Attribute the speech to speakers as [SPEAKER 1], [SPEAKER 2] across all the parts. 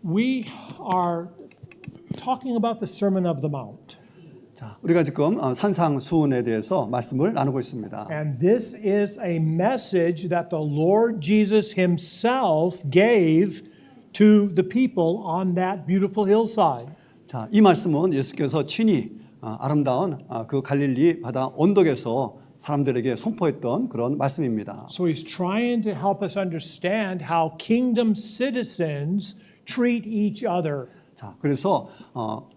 [SPEAKER 1] We are talking about the Sermon of the Mount.
[SPEAKER 2] 자, 우리가 지금 산상수훈에 대해서 말씀을 나누고 있습니다.
[SPEAKER 1] And this is a message that the Lord Jesus himself gave to the people on that beautiful hillside.
[SPEAKER 2] 자, 이 말씀은 예수께서 친히 아름다운 그 갈릴리 바다 언덕에서 사람들에게 선포했던 그런 말씀입니다.
[SPEAKER 1] So he's trying to help us understand how kingdom citizens treat each other.
[SPEAKER 2] 자, 그래서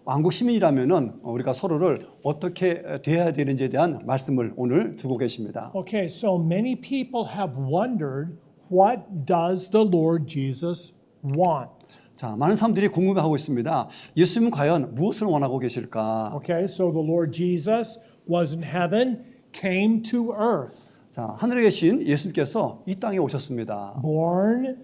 [SPEAKER 2] 왕국 시민이라면은 우리가 서로를 어떻게 대해야 되는지에 대한 말씀을 오늘 주고 계십니다.
[SPEAKER 1] Okay, so many people have wondered, what does the Lord Jesus want?
[SPEAKER 2] 자, 많은 사람들이 궁금해하고 있습니다. 예수님은 과연 무엇을 원하고 계실까?
[SPEAKER 1] Okay, so the Lord Jesus was in heaven, came to earth,
[SPEAKER 2] 자, 하늘에 계신 예수님께서 이 땅에 오셨습니다.
[SPEAKER 1] born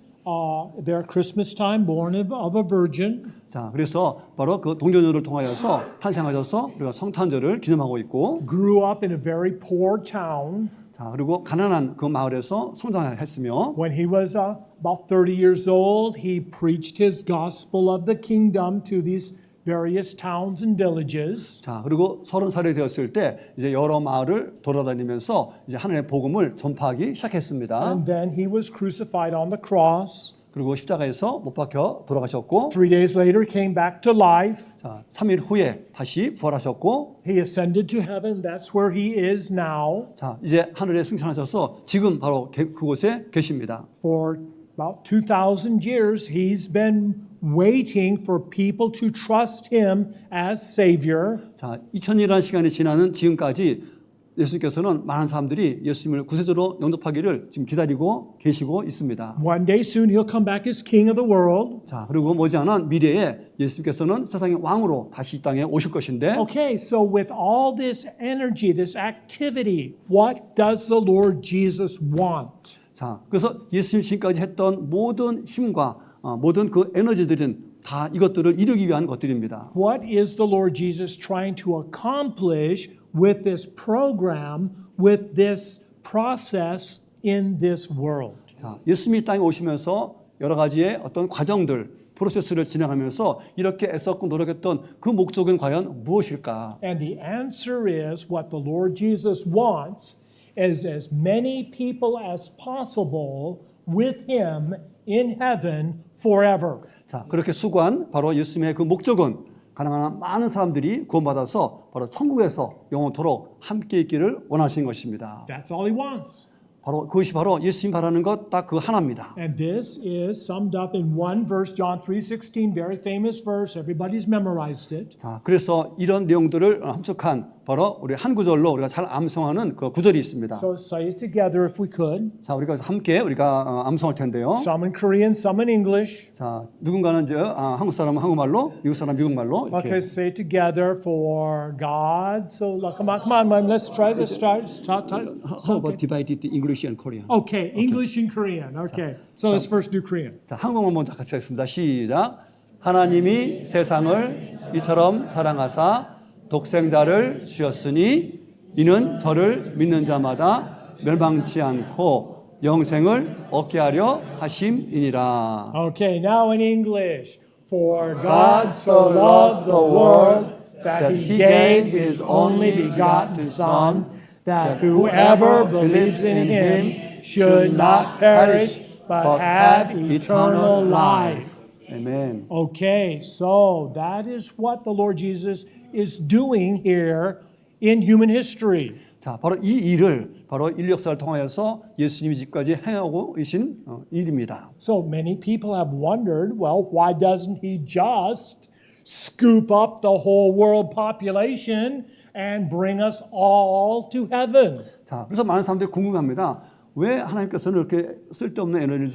[SPEAKER 1] their Christmas time, born of a virgin,
[SPEAKER 2] 자, 그래서 바로 그 동전을 통하여서 탄생하셔서 우리가 성탄절을 기념하고 있고,
[SPEAKER 1] grew up in a very poor town.
[SPEAKER 2] 자, 그리고 가난한 그 마을에서 성장했으며,
[SPEAKER 1] When he was about 30 years old, he preached his gospel of the kingdom to these various towns and villages.
[SPEAKER 2] 자, 그리고 30살이 되었을 때 이제 여러 마을을 돌아다니면서 이제 하나님의 복음을 전파하기 시작했습니다.
[SPEAKER 1] And then he was crucified on the cross.
[SPEAKER 2] 그리고 십자가에서 못 박혀 돌아가셨고,
[SPEAKER 1] 3 days later, came back to life.
[SPEAKER 2] 자, 3일 후에 다시 부활하셨고,
[SPEAKER 1] He ascended to heaven. That's where he is now.
[SPEAKER 2] 자, 이제 하늘에 승천하셔서 지금 바로 그곳에 계십니다.
[SPEAKER 1] For about 2,000 years, he's been waiting for people to trust him as Savior.
[SPEAKER 2] 자, 2000년이라는 시간이 지나는 지금까지 예수님께서는 많은 사람들이 예수님을 구세주로 영접하기를 지금 기다리고 계시고 있습니다.
[SPEAKER 1] One day soon, he'll come back as King of the world.
[SPEAKER 2] 자, 그리고 머지않은 미래에 예수님께서는 세상의 왕으로 다시 이 땅에 오실 것인데,
[SPEAKER 1] Okay, so with all this energy, this activity, what does the Lord Jesus want?
[SPEAKER 2] 자, 그래서 예수님 지금까지 했던 모든 힘과 모든 그 에너지들은 다 이것들을 이루기 위한 것들입니다.
[SPEAKER 1] What is the Lord Jesus trying to accomplish with this program, with this process in this world?
[SPEAKER 2] 자, 예수님이 이 땅에 오시면서 여러 가지의 어떤 과정들, 프로세스를 진행하면서 이렇게 애썼고 노력했던 그 목적은 과연 무엇일까?
[SPEAKER 1] And the answer is what the Lord Jesus wants is as many people as possible with him in heaven forever.
[SPEAKER 2] 자, 그렇게 수고한 바로 예수님의 그 목적은 가능한 한 많은 사람들이 구원받아서 바로 천국에서 영원토록 함께 있기를 원하시는 것입니다.
[SPEAKER 1] That's all he wants.
[SPEAKER 2] 바로 그것이 바로 예수님 바라는 것 딱 그 하나입니다.
[SPEAKER 1] And this is summed up in one verse, John 3:16, very famous verse. Everybody's memorized it.
[SPEAKER 2] 자, 그래서 이런 내용들을 함축한 바로 우리 한 구절로 우리가 잘 암송하는 그 구절이 있습니다.
[SPEAKER 1] So say it together if we could.
[SPEAKER 2] 자, 우리가 함께 우리가 암송할 텐데요.
[SPEAKER 1] Some in Korean, some in English.
[SPEAKER 2] 자, 누군가는 이제 한국 사람은 한국말로, 미국 사람은 미국말로 이렇게.
[SPEAKER 1] Okay, say it together for God. So come on. Let's try this. Start.
[SPEAKER 2] How about divided English and Korean?
[SPEAKER 1] Okay, English and Korean. Okay, so let's first do Korean.
[SPEAKER 2] 자, 한국말 먼저 같이 하겠습니다. 시작. 하나님이 세상을 이처럼 사랑하사 독생자를 주셨으니 이는 저를 믿는 자마다 멸망치 않고 영생을 얻게 하려 하심이니라.
[SPEAKER 1] Okay, now in English. For God so loved the world that he gave his only begotten Son, that whoever believes in him should not perish but have eternal life.
[SPEAKER 2] 아멘.
[SPEAKER 1] Okay, so that is what the Lord Jesus is doing here in human history.
[SPEAKER 2] 자, 바로 이 일을 바로 인류 역사를 통하여서 예수님이 지금까지 행하고 계신 일입니다.
[SPEAKER 1] So many people have wondered, well, why doesn't he just scoop up the whole world population and bring us all to heaven?
[SPEAKER 2] 자, 그래서 많은 사람들이 궁금합니다. 왜 하나님께서는 이렇게 쓸데없는 에너지를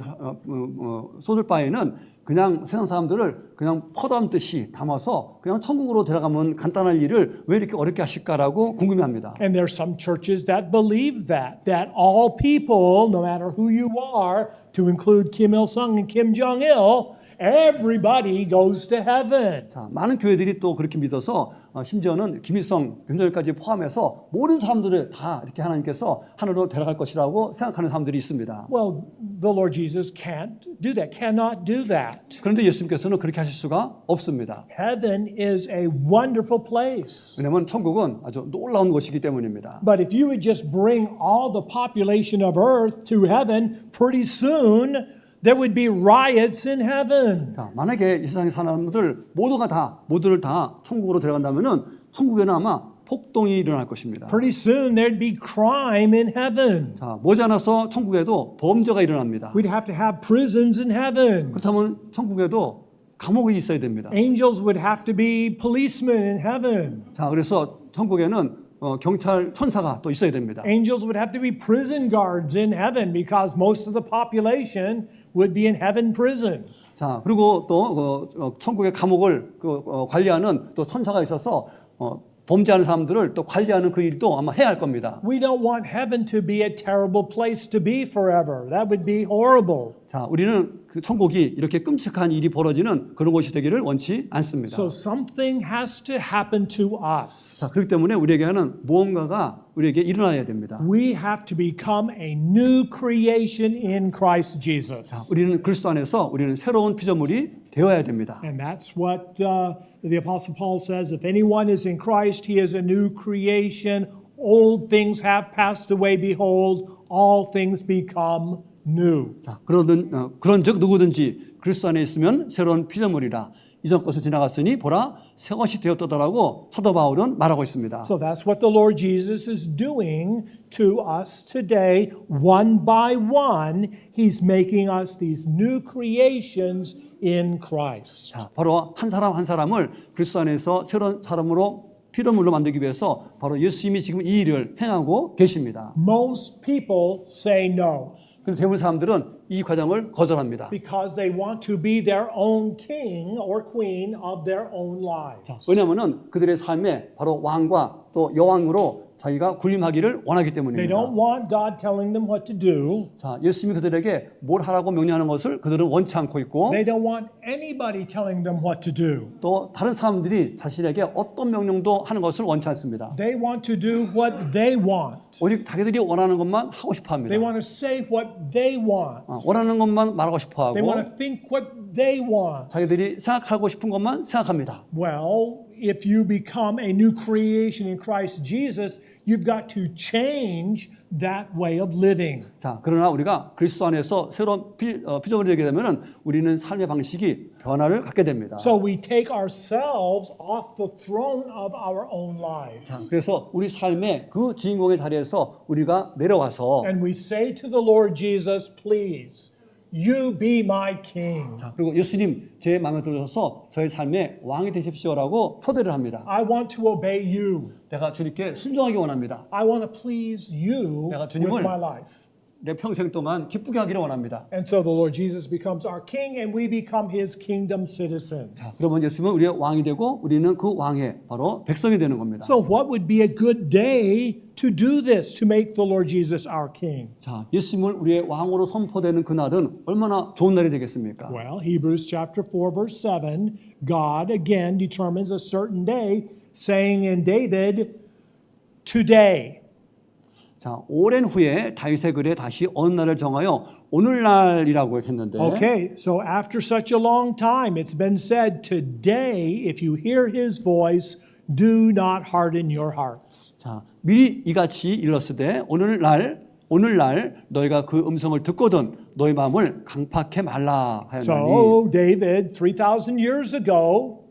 [SPEAKER 2] 쏟을 바에는 그냥 세상 사람들을 그냥 퍼담듯이 담아서 그냥 천국으로 데려가면 간단한 일을 왜 이렇게 어렵게 하실까라고 궁금해합니다.
[SPEAKER 1] And there are some churches that believe that all people, no matter who you are, to include Kim Il-sung and Kim Jong-il, everybody goes to heaven.
[SPEAKER 2] 자, 많은 교회들이 또 그렇게 믿어서 심지어는 김일성 김정일까지 포함해서 모든 사람들을 다 이렇게 하나님께서 하늘로 데려갈 것이라고 생각하는 사람들이 있습니다.
[SPEAKER 1] Well, the Lord Jesus can't do that, cannot do that.
[SPEAKER 2] 그런데 예수님께서는 그렇게 하실 수가 없습니다.
[SPEAKER 1] Heaven is a wonderful place.
[SPEAKER 2] 왜냐하면 천국은 아주 놀라운 곳이기 때문입니다.
[SPEAKER 1] But if you would just bring all the population of earth to heaven, pretty soon there would be riots in heaven.
[SPEAKER 2] 자, 만약에 이 세상의 사람들 모두를 다 천국으로 데려간다면은 천국에는 아마 폭동이 일어날 것입니다.
[SPEAKER 1] Pretty soon there'd be crime in heaven.
[SPEAKER 2] 자, 머지않아서 천국에도 범죄가 일어납니다.
[SPEAKER 1] We'd have to have prisons in heaven.
[SPEAKER 2] 그렇다면 천국에도 감옥이 있어야 됩니다.
[SPEAKER 1] Angels would have to be policemen in heaven.
[SPEAKER 2] 자, 그래서 천국에는 경찰 천사가 또 있어야 됩니다.
[SPEAKER 1] Angels would have to be prison guards in heaven because most of the population would be in heaven prison.
[SPEAKER 2] 자, 그리고 또 천국의 감옥을 관리하는 또 천사가 있어서 범죄하는 사람들을 또 관리하는 그 일도 아마 해야 할 겁니다.
[SPEAKER 1] We don't want heaven to be a terrible place to be forever. That would be horrible.
[SPEAKER 2] 자, 우리는 그 천국이 이렇게 끔찍한 일이 벌어지는 그런 곳이 되기를 원치 않습니다.
[SPEAKER 1] So something has to happen to us.
[SPEAKER 2] 자, 그렇기 때문에 우리에게는 무언가가 우리에게 일어나야 됩니다.
[SPEAKER 1] We have to become a new creation in Christ Jesus.
[SPEAKER 2] 자, 우리는 그리스도 안에서 우리는 새로운 피조물이 되어야 됩니다.
[SPEAKER 1] And that's what the Apostle Paul says. If anyone is in Christ, he is a new creation. Old things have passed away. Behold, all things become new.
[SPEAKER 2] 자, 그런즉 누구든지 그리스도 안에 있으면 새로운 피조물이라. 이전 것을 지나갔으니 보라 새 것이 되었다라고 사도 바울은 말하고 있습니다.
[SPEAKER 1] So that's what the Lord Jesus is doing to us today. One by one, He's making us these new creations in Christ.
[SPEAKER 2] 자, 바로 한 사람 한 사람을 그리스도 안에서 새로운 사람으로 피조물로 만들기 위해서 바로 예수님이 지금 이 일을 행하고 계십니다.
[SPEAKER 1] Most people say no.
[SPEAKER 2] 그런데 대부분 사람들은 이 과정을 거절합니다.
[SPEAKER 1] Because they want to be their own king or queen of their own lives.
[SPEAKER 2] 왜냐하면 그들의 삶에 바로 왕과 또 여왕으로 자기가 군림하기를 원하기
[SPEAKER 1] They
[SPEAKER 2] 때문입니다.
[SPEAKER 1] don't want God telling them what to do.
[SPEAKER 2] 자, 예수님이 그들에게 뭘 하라고 명령하는 것을 그들은 원치 않고 있고
[SPEAKER 1] They don't want anybody telling them what to do.
[SPEAKER 2] 또 다른 사람들이 자신에게 어떤 명령도 하는 것을 원치 않습니다.
[SPEAKER 1] They want to do what they want.
[SPEAKER 2] 오직 자기들이 원하는 것만 하고 싶어 합니다.
[SPEAKER 1] They want to say what they want.
[SPEAKER 2] 원하는 것만 말하고 싶어
[SPEAKER 1] They
[SPEAKER 2] 하고
[SPEAKER 1] want to think what they want.
[SPEAKER 2] 자기들이 생각하고 싶은 것만 생각합니다.
[SPEAKER 1] Well, if you become a new creation in Christ Jesus, you've got to change that way of living.
[SPEAKER 2] 자, 그러나 우리가 그리스도 안에서 새로운 피조물이 되게 되면은 우리는 삶의 방식이 변화를 갖게 됩니다.
[SPEAKER 1] So we take ourselves off the throne of our own lives.
[SPEAKER 2] 자, 그래서 우리 삶의 그 주인공의 자리에서 우리가 내려와서
[SPEAKER 1] And we say to the Lord Jesus, please, you be my king.
[SPEAKER 2] 자, 그리고 예수님 제 마음에 들어서 저의 삶의 왕이 되십시오라고 초대를 합니다.
[SPEAKER 1] I want to obey you.
[SPEAKER 2] 내가 주님께 순종하기 원합니다.
[SPEAKER 1] I want to please you
[SPEAKER 2] 내가
[SPEAKER 1] with
[SPEAKER 2] 주님을
[SPEAKER 1] my life.
[SPEAKER 2] 내 평생 동안 기쁘게 하기를 원합니다.
[SPEAKER 1] And so the Lord Jesus becomes our king and we become his kingdom citizens.
[SPEAKER 2] 자, 그러면 예수님은 우리의 왕이 되고 우리는 그 왕의 바로 백성이 되는 겁니다.
[SPEAKER 1] So what would be a good day to do this, to make the Lord Jesus our king?
[SPEAKER 2] 자, 예수님을 우리의 왕으로 선포되는 그날은 얼마나 좋은 날이 되겠습니까?
[SPEAKER 1] Well, Hebrews chapter 4 verse 7, God again determines a certain day, saying in David, today.
[SPEAKER 2] 자, 오랜 후에 다윗의 글에 다시 어느 날을 정하여 오늘날이라고 했는데
[SPEAKER 1] Okay, so after such a long time, it's been said, today, if you hear his voice, do not harden your hearts.
[SPEAKER 2] 자, 미리 이같이 일렀으되 오늘날 너희가 그 음성을 듣거든 너희 마음을 강팍해 말라 하였나니.
[SPEAKER 1] So David, 3,000 years ago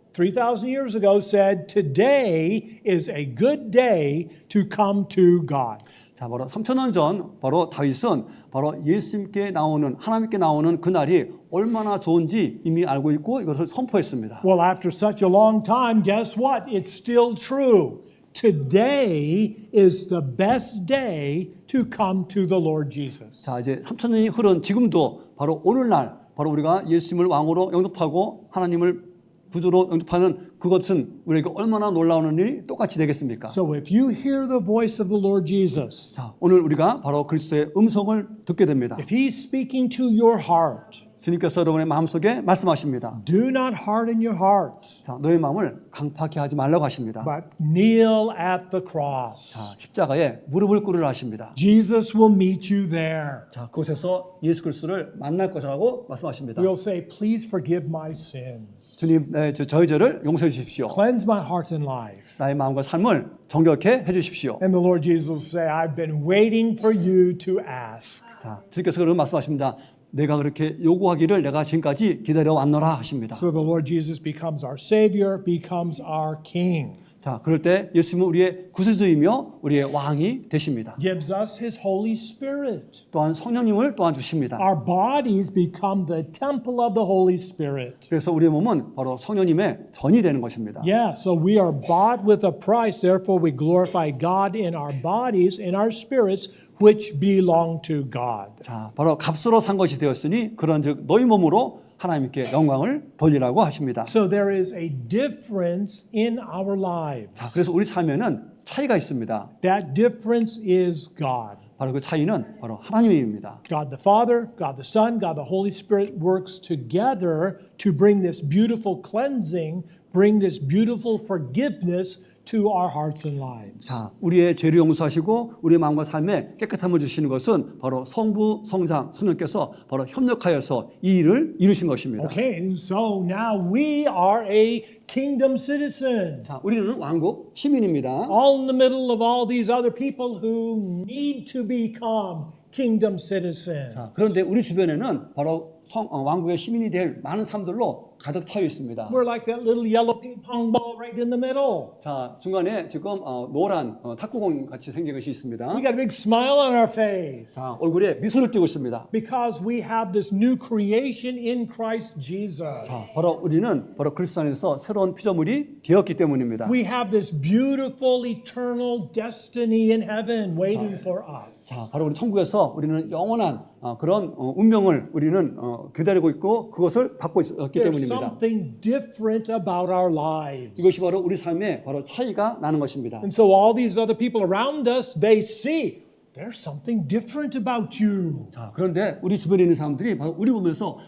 [SPEAKER 1] said, today is a good day to come to God.
[SPEAKER 2] 자, 바로 3,000년 전 바로 다윗은 바로 예수님께 나오는 하나님께 나오는 그 날이 얼마나 좋은지 이미 알고 있고 이것을 선포했습니다.
[SPEAKER 1] Well, after such a long time, guess what? It's still true. Today is the best day to come to the Lord Jesus.
[SPEAKER 2] 자, 이제 3,000년이 흐른 지금도 바로 오늘날 바로 우리가 예수님을 왕으로 영접하고 하나님을 구주로 영접하는 그것은 우리에게 얼마나 놀라운 일이 똑같이 되겠습니까?
[SPEAKER 1] So if you hear the voice of the Lord Jesus,
[SPEAKER 2] 자, 오늘 우리가 바로 그리스도의 음성을 듣게 됩니다.
[SPEAKER 1] if he's speaking to your heart,
[SPEAKER 2] 주님께서 여러분의 마음속에 말씀하십니다.
[SPEAKER 1] Do not harden your hearts,
[SPEAKER 2] 자, 너의 마음을 강팍히 하지 말라고 하십니다.
[SPEAKER 1] but kneel at the cross.
[SPEAKER 2] 자, 십자가에 무릎을 꿇으라 하십니다.
[SPEAKER 1] Jesus will meet you there.
[SPEAKER 2] 자, 그곳에서 예수 그리스도를 만날 것이라고 말씀하십니다.
[SPEAKER 1] We'll say, please forgive my sins.
[SPEAKER 2] 주님, 저희 죄를 용서해 주십시오.
[SPEAKER 1] Cleanse my heart and life.
[SPEAKER 2] 나의 마음과 삶을 정결케 해 주십시오.
[SPEAKER 1] And the Lord Jesus will say, I've been waiting for you to ask.
[SPEAKER 2] 자, 주님께서 그런 말씀하십니다. 내가 그렇게 요구하기를 내가 지금까지 기다려 왔노라 하십니다.
[SPEAKER 1] So the Lord Jesus becomes our Savior, becomes our King.
[SPEAKER 2] 자, 그럴 때 예수님은 우리의 구세주이며 우리의 왕이 되십니다.
[SPEAKER 1] Gives us His Holy Spirit.
[SPEAKER 2] 또한 성령님을 또한 주십니다.
[SPEAKER 1] Our bodies become the temple of the Holy Spirit.
[SPEAKER 2] 그래서 우리의 몸은 바로 성령님의 전이 되는 것입니다.
[SPEAKER 1] Yeah, so we are bought with a price. Therefore, we glorify God in our bodies, in our spirits, which belong to God.
[SPEAKER 2] 자, 바로 값으로 산 것이 되었으니 그런즉 너희 몸으로 하나님께 영광을 돌리라고 하십니다.
[SPEAKER 1] So there is a difference in our lives.
[SPEAKER 2] 자, 그래서 우리 삶에는 차이가 있습니다.
[SPEAKER 1] That difference is God.
[SPEAKER 2] 바로 그 차이는 바로 하나님입니다.
[SPEAKER 1] God the Father, God the Son, God the Holy Spirit works together to bring this beautiful cleansing, bring this beautiful forgiveness to our hearts and lives.
[SPEAKER 2] 자, 우리의 죄를 용서하시고 우리의 마음과 삶에 깨끗함을 주시는 것은 바로 성부, 성장, 성령께서 바로 협력하여서 이 일을 이루신 것입니다.
[SPEAKER 1] Okay, and so now we are a kingdom citizen.
[SPEAKER 2] 자, 우리는 왕국 시민입니다.
[SPEAKER 1] All in the middle of all these other people who need to become kingdom citizens.
[SPEAKER 2] 자, 그런데 우리 주변에는 바로 왕국의 시민이 될 많은 사람들로 가득 차여 있습니다.
[SPEAKER 1] We're like that little yellow ping pong ball right in the middle.
[SPEAKER 2] 자, 중간에 지금 노란 탁구공 같이 생긴 것이 있습니다.
[SPEAKER 1] We got a big smile on our face
[SPEAKER 2] 자, 얼굴에 미소를 띠고 있습니다.
[SPEAKER 1] because we have this new creation in Christ Jesus.
[SPEAKER 2] 자, 바로 우리는 바로 그리스도 안에서 새로운 피조물이 되었기 때문입니다.
[SPEAKER 1] We have this beautiful eternal destiny in heaven waiting for us.
[SPEAKER 2] 자, 바로 우리 천국에서 우리는 영원한 그런 운명을 우리는 기다리고 있고 그것을 받고 있기
[SPEAKER 1] There's
[SPEAKER 2] 때문입니다.
[SPEAKER 1] something different about our lives.
[SPEAKER 2] 이것이 바로 우리 삶에 바로 차이가 나는 것입니다.
[SPEAKER 1] And so all these other people around us, they see there's something different about you.
[SPEAKER 2] 자, 그런데 우리 주변에 있는 사람들이 바로 우리 보면서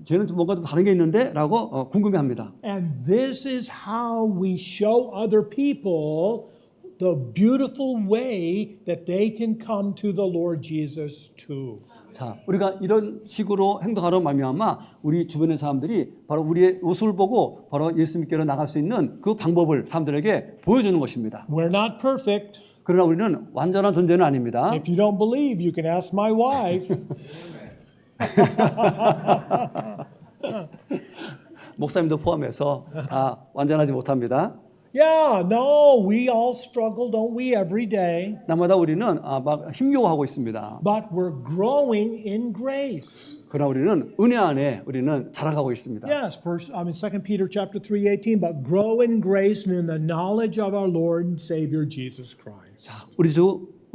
[SPEAKER 2] 쟤는 좀 뭔가 좀 다른 게 있는데 라고 궁금해합니다.
[SPEAKER 1] And this is how we show other people the beautiful way that they can come to the Lord Jesus too.
[SPEAKER 2] 자, 우리가 이런 식으로 행동하러 말미암아 우리 주변의 사람들이 바로 우리의 모습을 보고 바로 예수님께로 나갈 수 있는 그 방법을 사람들에게 보여주는 것입니다.
[SPEAKER 1] We're not perfect.
[SPEAKER 2] 그러나 우리는 완전한 존재는 아닙니다.
[SPEAKER 1] If you don't believe, you can ask my wife.
[SPEAKER 2] 목사님도 포함해서 다 완전하지 못합니다.
[SPEAKER 1] Yeah, no, we all struggle, don't we, every day?
[SPEAKER 2] 날마다 우리는 막 힘겨워하고 있습니다.
[SPEAKER 1] But we're growing in grace.
[SPEAKER 2] 그러나 우리는 은혜 안에 우리는 자라가고 있습니다.
[SPEAKER 1] Yes, 2 Peter chapter 3:18, but grow in grace and in the knowledge of our Lord and Savior Jesus Christ.
[SPEAKER 2] 자,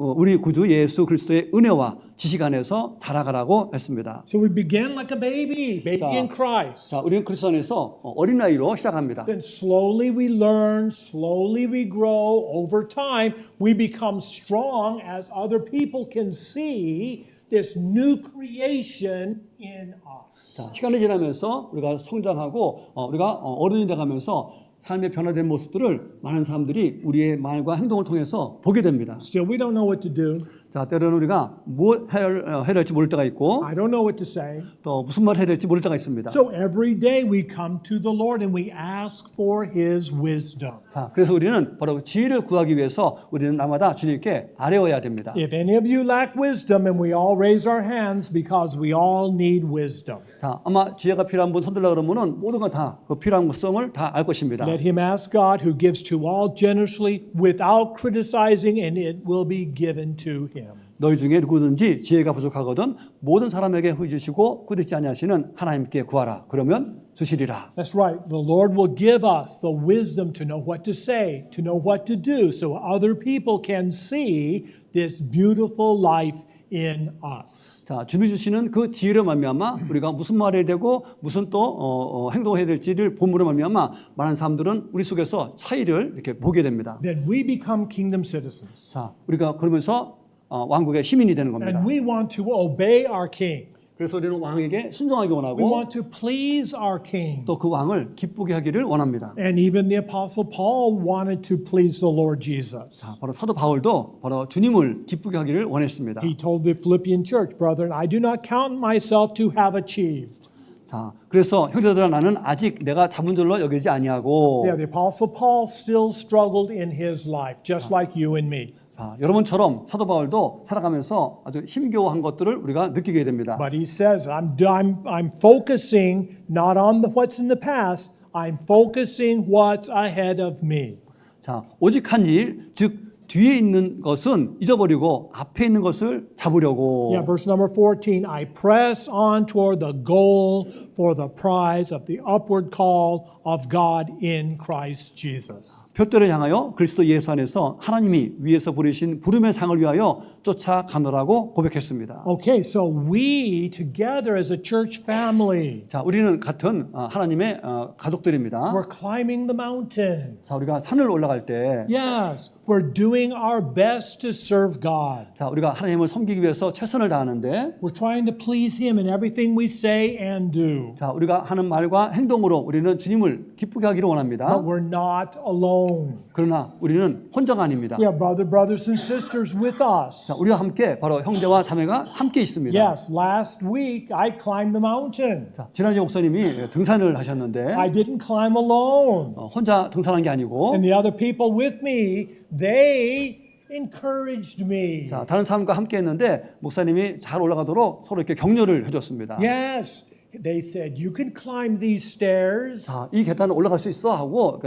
[SPEAKER 2] 우리 구주 예수 그리스도의 은혜와 지식 안에서 자라가라고 했습니다.
[SPEAKER 1] So we begin like a baby in Christ.
[SPEAKER 2] 자, 우리는 그리스도 안에서 어린아이로 시작합니다.
[SPEAKER 1] Then slowly we learn, slowly we grow. Over time, we become strong as other people can see this new creation in us.
[SPEAKER 2] 자, 시간이 지나면서 우리가 성장하고 우리가 어른이 돼가면서 삶의 변화된 모습들을 많은 사람들이 우리의 말과 행동을 통해서 보게 됩니다.
[SPEAKER 1] Still, we don't know what to do.
[SPEAKER 2] 자, 때로는 우리가 뭐 해야 할지 모를 때가 있고
[SPEAKER 1] I don't know what to say.
[SPEAKER 2] 또 무슨 말을 해야 될지 모를 때가 있습니다.
[SPEAKER 1] So every day we come to the Lord and we ask for His wisdom.
[SPEAKER 2] 자, 그래서 우리는 바로 지혜를 구하기 위해서 우리는 날마다 주님께 아뢰어야 됩니다.
[SPEAKER 1] If any of you lack wisdom, and we all raise our hands because we all need wisdom.
[SPEAKER 2] 자, 아마 지혜가 필요한 분 손들라 그러면은 모든 건 다 그 필요한 것성을 다 알 것입니다.
[SPEAKER 1] Let him ask God, who gives to all generously without criticizing, and it will be given to him.
[SPEAKER 2] 너희 중에 누구든지 지혜가 부족하거든 모든 사람에게 후히 주시고 꾸짖지 아니하시는 하나님께 구하라. 그러면 주시리라.
[SPEAKER 1] That's right. The Lord will give us the wisdom to know what to say, to know what to do, so other people can see this beautiful life in us.
[SPEAKER 2] 자, 주님이 주시는 그 지혜로 말미암아 우리가 무슨 말을 해야 되고 무슨 또 행동을 해야 될지를 본문으로 말미암아 많은 사람들은 우리 속에서 차이를 이렇게 보게 됩니다.
[SPEAKER 1] Then we become kingdom citizens.
[SPEAKER 2] 자, 우리가 그러면서 왕국의 시민이 되는 겁니다.
[SPEAKER 1] And we want to obey our king.
[SPEAKER 2] 그래서 우리는 왕에게 순종하기
[SPEAKER 1] We
[SPEAKER 2] 원하고
[SPEAKER 1] want to please our king.
[SPEAKER 2] 또 그 왕을 기쁘게 하기를 원합니다.
[SPEAKER 1] And even the Apostle Paul wanted to please the Lord Jesus.
[SPEAKER 2] 자, 바로 사도 바울도 바로 주님을 기쁘게 하기를 원했습니다.
[SPEAKER 1] He told the Philippian church, brethren, I do not count myself to have achieved.
[SPEAKER 2] 자, 그래서 형제들아 나는 아직 내가 잡은 줄로 여기지 아니하고
[SPEAKER 1] Yeah, the Apostle Paul still struggled in his life, just like you and me.
[SPEAKER 2] 자, 여러분처럼 사도 바울도 살아가면서 아주 힘겨워한 것들을 우리가 느끼게 됩니다.
[SPEAKER 1] But he says, I'm focusing not on what's in the past, I'm focusing what's ahead of me.
[SPEAKER 2] 자, 오직 한 일, 즉 뒤에 있는 것은 잊어버리고 앞에 있는 것을 잡으려고.
[SPEAKER 1] Yeah, verse number 14, I press on toward the goal for the prize of the upward call of God in Christ Jesus.
[SPEAKER 2] 표대를 향하여 그리스도 예수 안에서 하나님이 위에서 부르신 부름의 상을 위하여 쫓아가노라고 고백했습니다.
[SPEAKER 1] Okay, so we together as a church family,
[SPEAKER 2] 자, 우리는 같은 하나님의 가족들입니다.
[SPEAKER 1] we're climbing the mountain.
[SPEAKER 2] 자, 우리가 산을 올라갈 때,
[SPEAKER 1] Yes, we're doing our best to serve God.
[SPEAKER 2] 자, 우리가 하나님을 섬기기 위해서 최선을 다하는데,
[SPEAKER 1] We're trying to please Him in everything we say and do.
[SPEAKER 2] 자, 우리가 하는 말과 행동으로 우리는 주님을 기쁘게 하기를 원합니다.
[SPEAKER 1] But we're not alone.
[SPEAKER 2] 그러나 우리는 혼자가 아닙니다.
[SPEAKER 1] We have brothers and sisters with us.
[SPEAKER 2] 자, 우리와 함께 바로 형제와 자매가 함께 있습니다.
[SPEAKER 1] Yes, last week I climbed the mountain.
[SPEAKER 2] 자, 지난주에 목사님이 등산을 하셨는데
[SPEAKER 1] I didn't climb alone.
[SPEAKER 2] 혼자 등산한 게 아니고
[SPEAKER 1] And the other people with me, they encouraged me.
[SPEAKER 2] 자, 다른 사람과 함께 했는데 목사님이 잘 올라가도록 서로 이렇게 격려를 해줬습니다.
[SPEAKER 1] Yes, they said, you can climb these stairs.
[SPEAKER 2] 자, 이 계단을 올라갈 수 있어 하고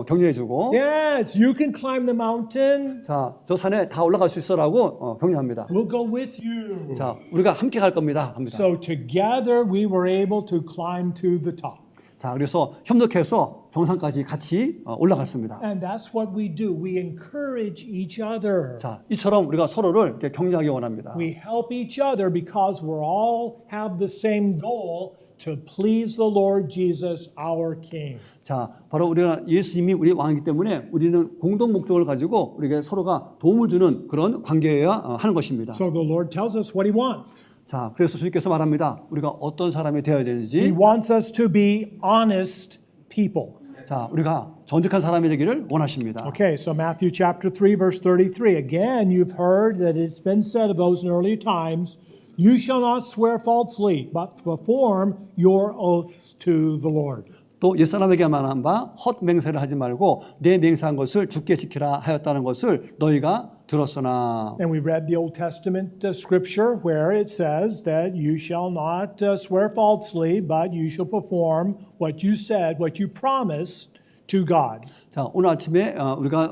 [SPEAKER 2] 격려해주고
[SPEAKER 1] Yes, you can climb the mountain.
[SPEAKER 2] 자, 저 산에 다 올라갈 수 있어라고 격려합니다.
[SPEAKER 1] We'll go with you.
[SPEAKER 2] 자, 우리가 함께 갈 겁니다. 합니다.
[SPEAKER 1] So together we were able to climb to the top.
[SPEAKER 2] 자, 그래서 협력해서 정상까지 같이 올라갔습니다.
[SPEAKER 1] And that's what we do. We encourage each other.
[SPEAKER 2] 자, 이처럼 우리가 서로를 이렇게 격려하기 원합니다.
[SPEAKER 1] We help each other because we're all have the same goal to please the Lord Jesus, our King.
[SPEAKER 2] 자, 바로 우리가 예수님이 우리 왕이기 때문에 우리는 공동 목적을 가지고 우리에게 서로가 도움을 주는 그런 관계여야 하는 것입니다.
[SPEAKER 1] So the Lord tells us what He wants.
[SPEAKER 2] 자, 그래서 주님께서 말합니다. 우리가 어떤 사람이 되어야
[SPEAKER 1] He
[SPEAKER 2] 되는지.
[SPEAKER 1] wants us to be honest people.
[SPEAKER 2] 자, 우리가 정직한 사람이 되기를 원하십니다.
[SPEAKER 1] Okay, so Matthew chapter 3, verse 33. Again, you've heard that it's been said of those in earlier times, you shall not swear falsely, but perform your oaths to the Lord.
[SPEAKER 2] 또 옛사람에게 말한 바 헛맹세를 하지 말고 내 맹세한 것을 주께 지키라 하였다는 것을 너희가 들었으나.
[SPEAKER 1] And we read the Old Testament scripture where it says that you shall not swear falsely, but you shall perform what you said, what you promised to God.
[SPEAKER 2] 자, 오늘 아침에 우리가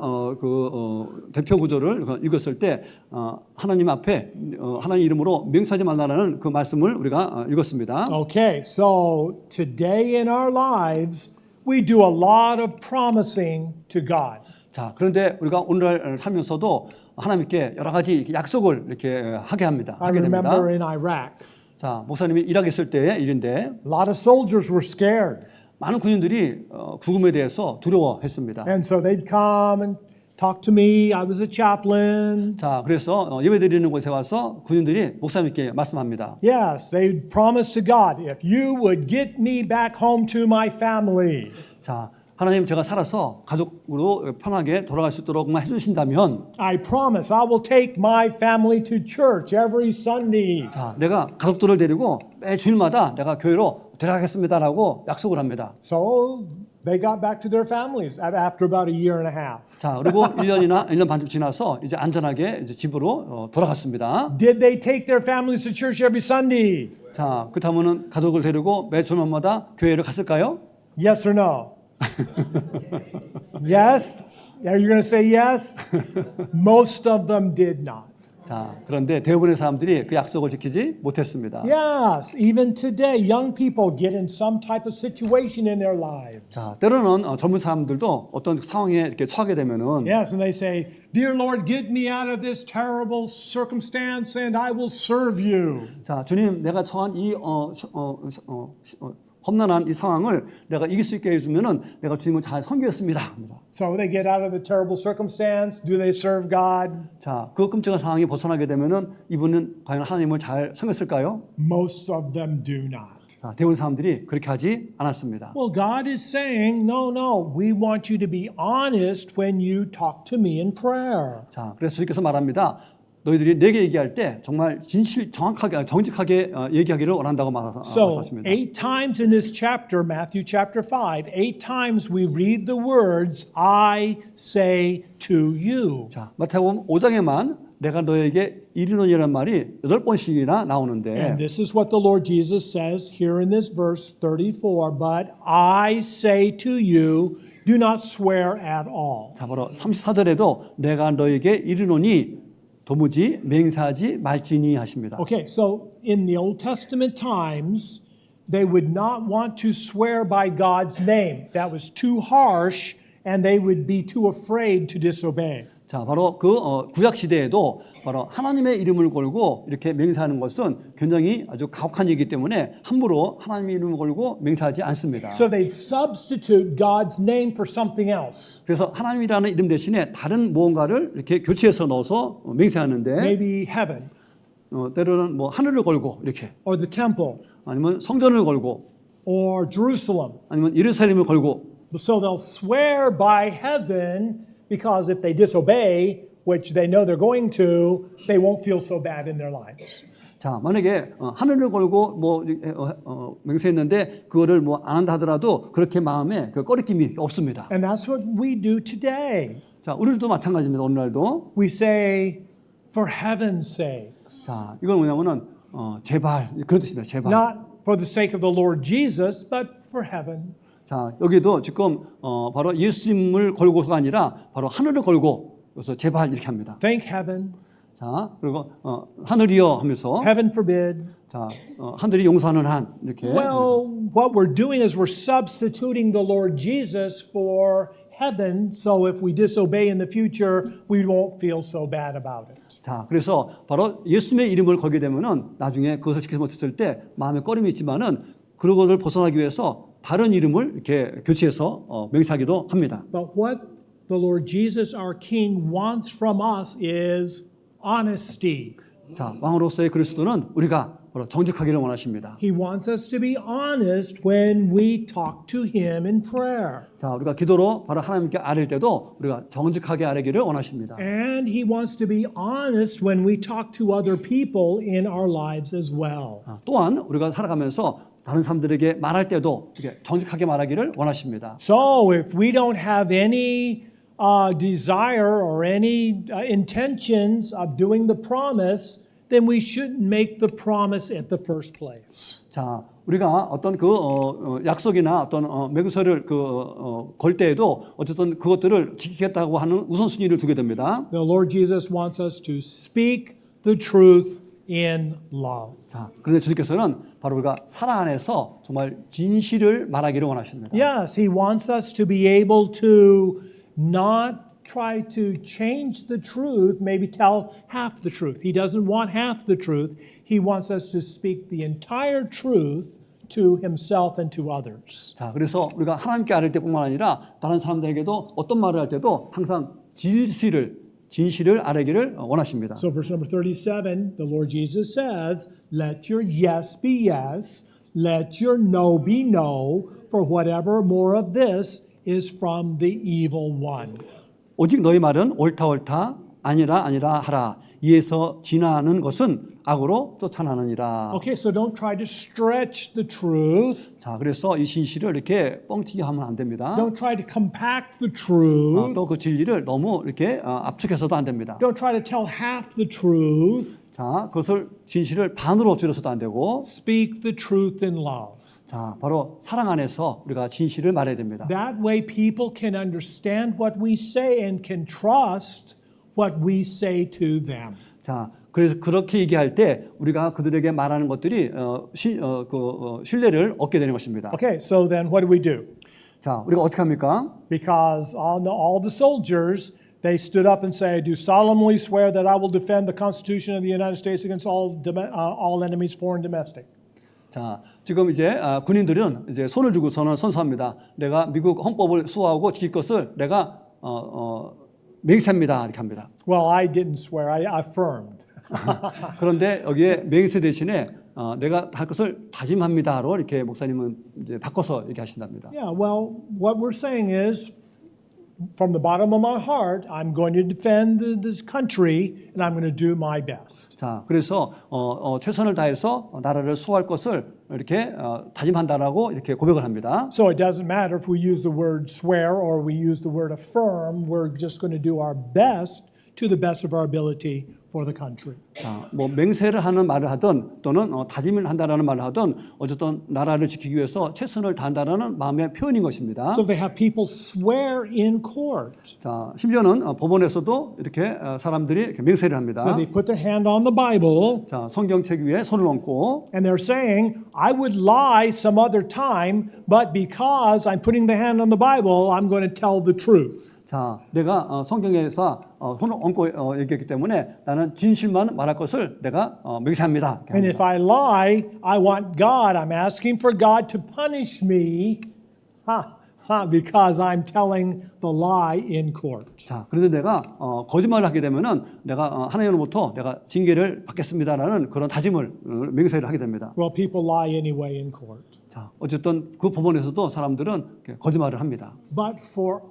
[SPEAKER 2] 대표 구절을 읽었을 때 하나님 앞에 하나님 이름으로 맹세하지 말라는 그 말씀을 우리가 읽었습니다.
[SPEAKER 1] Okay, so today in our lives, we do a lot of promising to God.
[SPEAKER 2] 자, 그런데 우리가 오늘날 살면서도 하나님께 여러 가지 약속을 이렇게 하게 됩니다.
[SPEAKER 1] I remember in Iraq,
[SPEAKER 2] 자, 목사님이 일하게 있을 때의 일인데
[SPEAKER 1] a lot of soldiers were scared.
[SPEAKER 2] 많은 군인들이 구금에 대해서 두려워했습니다.
[SPEAKER 1] And so they'd come and talk to me. I was a chaplain.
[SPEAKER 2] 자, 그래서 예배드리는 곳에 와서 군인들이 목사님께 말씀합니다.
[SPEAKER 1] Yes, they'd promise to God, if you would get me back home to my family.
[SPEAKER 2] 자, 하나님 제가 살아서 가족으로 편하게 돌아갈 수 있도록만 해주신다면
[SPEAKER 1] I promise I will take my family to church every Sunday.
[SPEAKER 2] 자, 내가 가족들을 데리고 매 주일마다 내가 교회로 데려가겠습니다라고 약속을 합니다.
[SPEAKER 1] So they got back to their families after about a year and a half.
[SPEAKER 2] 자, 그리고 1년 반쯤 지나서 이제 안전하게 이제 집으로 돌아갔습니다.
[SPEAKER 1] Did they take their families to church every Sunday?
[SPEAKER 2] 자, 그렇다면은 가족을 데리고 매 주일마다 교회를 갔을까요?
[SPEAKER 1] Yes or no? Yes? Are you going to say yes? Most of them did not.
[SPEAKER 2] 자, 그런데 대부분의 사람들이 그 약속을 지키지 못했습니다.
[SPEAKER 1] Yes, even today, young people get in some type of situation in their lives.
[SPEAKER 2] 자, 때로는 젊은 사람들도 어떤 상황에 이렇게 처하게 되면은
[SPEAKER 1] Yes, and they say, Dear Lord, get me out of this terrible circumstance and I will serve you.
[SPEAKER 2] 자, 주님, 내가 처한 이 험난한 이 상황을 내가 이길 수 있게 해주면은 내가 주님을 잘 섬기겠습니다.
[SPEAKER 1] So they get out of the terrible circumstance. Do they serve God?
[SPEAKER 2] 자, 그 끔찍한 상황이 벗어나게 되면은 이분은 과연 하나님을 잘 섬겼을까요?
[SPEAKER 1] Most of them do not.
[SPEAKER 2] 자, 대부분 사람들이 그렇게 하지 않았습니다.
[SPEAKER 1] Well, God is saying, no, no, we want you to be honest when you talk to me in prayer.
[SPEAKER 2] 자, 그래서 주님께서 말합니다. 너희들이 내게 얘기할 때 정말 진실 정확하게 정직하게 얘기하기를 원한다고
[SPEAKER 1] So,
[SPEAKER 2] 말씀하십니다.
[SPEAKER 1] 8 times in this chapter, Matthew chapter 5, 8 times we read the words, I say to you.
[SPEAKER 2] 자, 마태복음 5장에만 내가 너에게 이르노니라는 말이 8번씩이나 나오는데
[SPEAKER 1] And this is what the Lord Jesus says here in this verse 34, but I say to you, do not swear at all.
[SPEAKER 2] 자, 바로 34절에도 내가 너에게 이르노니 도무지 맹세하지 말지니 하십니다.
[SPEAKER 1] Okay, so in the Old Testament times, they would not want to swear by God's name. That was too harsh, and they would be too afraid to disobey.
[SPEAKER 2] 자, 바로 그 구약 시대에도 바로 하나님의 이름을 걸고 이렇게 맹세하는 것은 굉장히 아주 가혹한 일이기 때문에 함부로 하나님의 이름을 걸고 맹세하지 않습니다.
[SPEAKER 1] So they'd substitute God's name for something else.
[SPEAKER 2] 그래서 하나님이라는 이름 대신에 다른 무언가를 이렇게 교체해서 넣어서 맹세하는데
[SPEAKER 1] Maybe heaven
[SPEAKER 2] 때로는 뭐 하늘을 걸고 이렇게
[SPEAKER 1] or the temple
[SPEAKER 2] 아니면 성전을 걸고
[SPEAKER 1] or Jerusalem.
[SPEAKER 2] 아니면 예루살렘을 걸고
[SPEAKER 1] So they'll swear by heaven because if they disobey, which they know they're going to, they won't feel so bad in their lives.
[SPEAKER 2] 자, 만약에 하늘을 걸고 뭐 맹세했는데 그거를 뭐 안 한다 하더라도 그렇게 마음에 그 꺼리낌이 없습니다.
[SPEAKER 1] And that's what we do today.
[SPEAKER 2] 자, 우리도 마찬가지입니다. 오늘날도.
[SPEAKER 1] We say, for heaven's sakes.
[SPEAKER 2] 자, 이건 뭐냐면은 제발 그런 뜻입니다. 제발.
[SPEAKER 1] Not for the sake of the Lord Jesus, but for heaven.
[SPEAKER 2] 자, 여기도 지금 바로 예수님을 걸고서가 아니라 바로 하늘을 걸고 그래서 제발 이렇게 합니다.
[SPEAKER 1] Thank heaven.
[SPEAKER 2] 자, 그리고 하늘이여 하면서
[SPEAKER 1] Heaven forbid.
[SPEAKER 2] 자, 하늘이 용서하는 한 이렇게.
[SPEAKER 1] Well, what we're doing is we're substituting the Lord Jesus for heaven, so if we disobey in the future, we won't feel so bad about it.
[SPEAKER 2] 자, 그래서 바로 예수님의 이름을 걸게 되면은 나중에 그것을 지키지 못했을 때 마음에 꺼림이 있지만은 그거를 벗어나기 위해서 다른 이름을 이렇게 교체해서 맹세하기도 합니다.
[SPEAKER 1] But what the Lord Jesus, our King, wants from us is honesty.
[SPEAKER 2] 자, 왕으로서의 그리스도는 우리가 바로 정직하기를 원하십니다.
[SPEAKER 1] He wants us to be honest when we talk to Him in prayer.
[SPEAKER 2] 자, 우리가 기도로 바로 하나님께 아뢰일 때도 우리가 정직하게 아뢰기를 원하십니다.
[SPEAKER 1] And He wants to be honest when we talk to other people in our lives as well.
[SPEAKER 2] 또한 우리가 살아가면서 다른 사람들에게 말할 때도 이렇게 정직하게 말하기를 원하십니다.
[SPEAKER 1] So if we don't have any desire or any intentions of doing the promise, then we shouldn't make the promise at the first place.
[SPEAKER 2] 자, 우리가 어떤 그 약속이나 어떤 맹세를 걸 때에도 어쨌든 그것들을 지키겠다고 하는 우선순위를 두게 됩니다.
[SPEAKER 1] The Lord Jesus wants us to speak the truth in love.
[SPEAKER 2] 자, 그런데 주님께서는 바로 우리가 사랑 안에서 정말 진실을 말하기를 원하십니다.
[SPEAKER 1] Yes, He wants us to be able to not try to change the truth, maybe tell half the truth. He doesn't want half the truth. He wants us to speak the entire truth to Himself and to others.
[SPEAKER 2] 자, 그래서 우리가 하나님께 아뢰을 때뿐만 아니라 다른 사람들에게도 어떤 말을 할 때도 항상 진실을 아뢰기를 원하십니다.
[SPEAKER 1] So verse number 37, the Lord Jesus says, let your yes be yes, let your no be no, for whatever more of this is from the evil one.
[SPEAKER 2] 오직 너희 말은 옳다 아니라 하라. 이에서 지나는 것은 악으로 쫓아나느니라.
[SPEAKER 1] Okay, so don't try to stretch the truth.
[SPEAKER 2] 자, 그래서 이 진실을 이렇게 뻥튀기 하면 안 됩니다.
[SPEAKER 1] Don't try to compact the truth.
[SPEAKER 2] 또 그 진리를 너무 이렇게 압축해서도 안 됩니다.
[SPEAKER 1] Don't try to tell half the truth.
[SPEAKER 2] 자, 그것을 진실을 반으로 줄여서도 안 되고.
[SPEAKER 1] Speak the truth in love.
[SPEAKER 2] 자, 바로 사랑 안에서 우리가 진실을 말해야 됩니다.
[SPEAKER 1] That way people can understand what we say and can trust what we say to them.
[SPEAKER 2] 자, 그래서 그렇게 얘기할 때 우리가 그들에게 말하는 것들이 신뢰를 얻게 되는 것입니다.
[SPEAKER 1] Okay, so then what do we do?
[SPEAKER 2] 자, 우리가 어떻게 합니까?
[SPEAKER 1] Because all the soldiers, they stood up and say, "Do solemnly swear that I will defend the Constitution of the United States against all enemies, foreign and domestic."
[SPEAKER 2] 자, 지금 이제 군인들은 이제 손을 들고서는 선서합니다. 내가 미국 헌법을 수호하고 지킬 것을 내가 맹세합니다. 이렇게 합니다.
[SPEAKER 1] Well, I didn't swear. I affirmed.
[SPEAKER 2] 그런데 여기에 맹세 대신에 내가 할 것을 다짐합니다로 이렇게 목사님은 이제 바꿔서 얘기하신답니다.
[SPEAKER 1] Yeah, well, what we're saying is, from the bottom of my heart, I'm going to defend this country and I'm going to do my best.
[SPEAKER 2] 자, 그래서 최선을 다해서 나라를 수호할 것을 이렇게 다짐한다라고 이렇게 고백을 합니다.
[SPEAKER 1] So it doesn't matter if we use the word swear or we use the word affirm. We're just going to do our best to the best of our ability for the country.
[SPEAKER 2] 자, 뭐 맹세를 하는 말을 하든 또는 다짐을 한다라는 말을 하든 어쨌든 나라를 지키기 위해서 최선을 다한다라는 마음의 표현인 것입니다.
[SPEAKER 1] So they have people swear in court.
[SPEAKER 2] 자, 심지어는 법원에서도 이렇게 사람들이 이렇게 맹세를 합니다.
[SPEAKER 1] So they put their hand on the Bible
[SPEAKER 2] 자, 성경책 위에 손을 얹고
[SPEAKER 1] and they're saying, I would lie some other time, but because I'm putting the hand on the Bible, I'm going to tell the truth.
[SPEAKER 2] 자, 내가 성경에서 손을 얹고 얘기했기 때문에 나는 진실만 말할 것을 내가 맹세합니다. 이렇게
[SPEAKER 1] And if
[SPEAKER 2] 합니다.
[SPEAKER 1] I lie, I want God, I'm asking for God to punish me because I'm telling the lie in court.
[SPEAKER 2] 자, 그런데 내가 거짓말을 하게 되면은 내가 하나님으로부터 내가 징계를 받겠습니다라는 그런 다짐을 맹세를 하게 됩니다.
[SPEAKER 1] Well, people lie anyway in court.
[SPEAKER 2] 자, 어쨌든 그 법원에서도 사람들은 거짓말을 합니다.
[SPEAKER 1] But for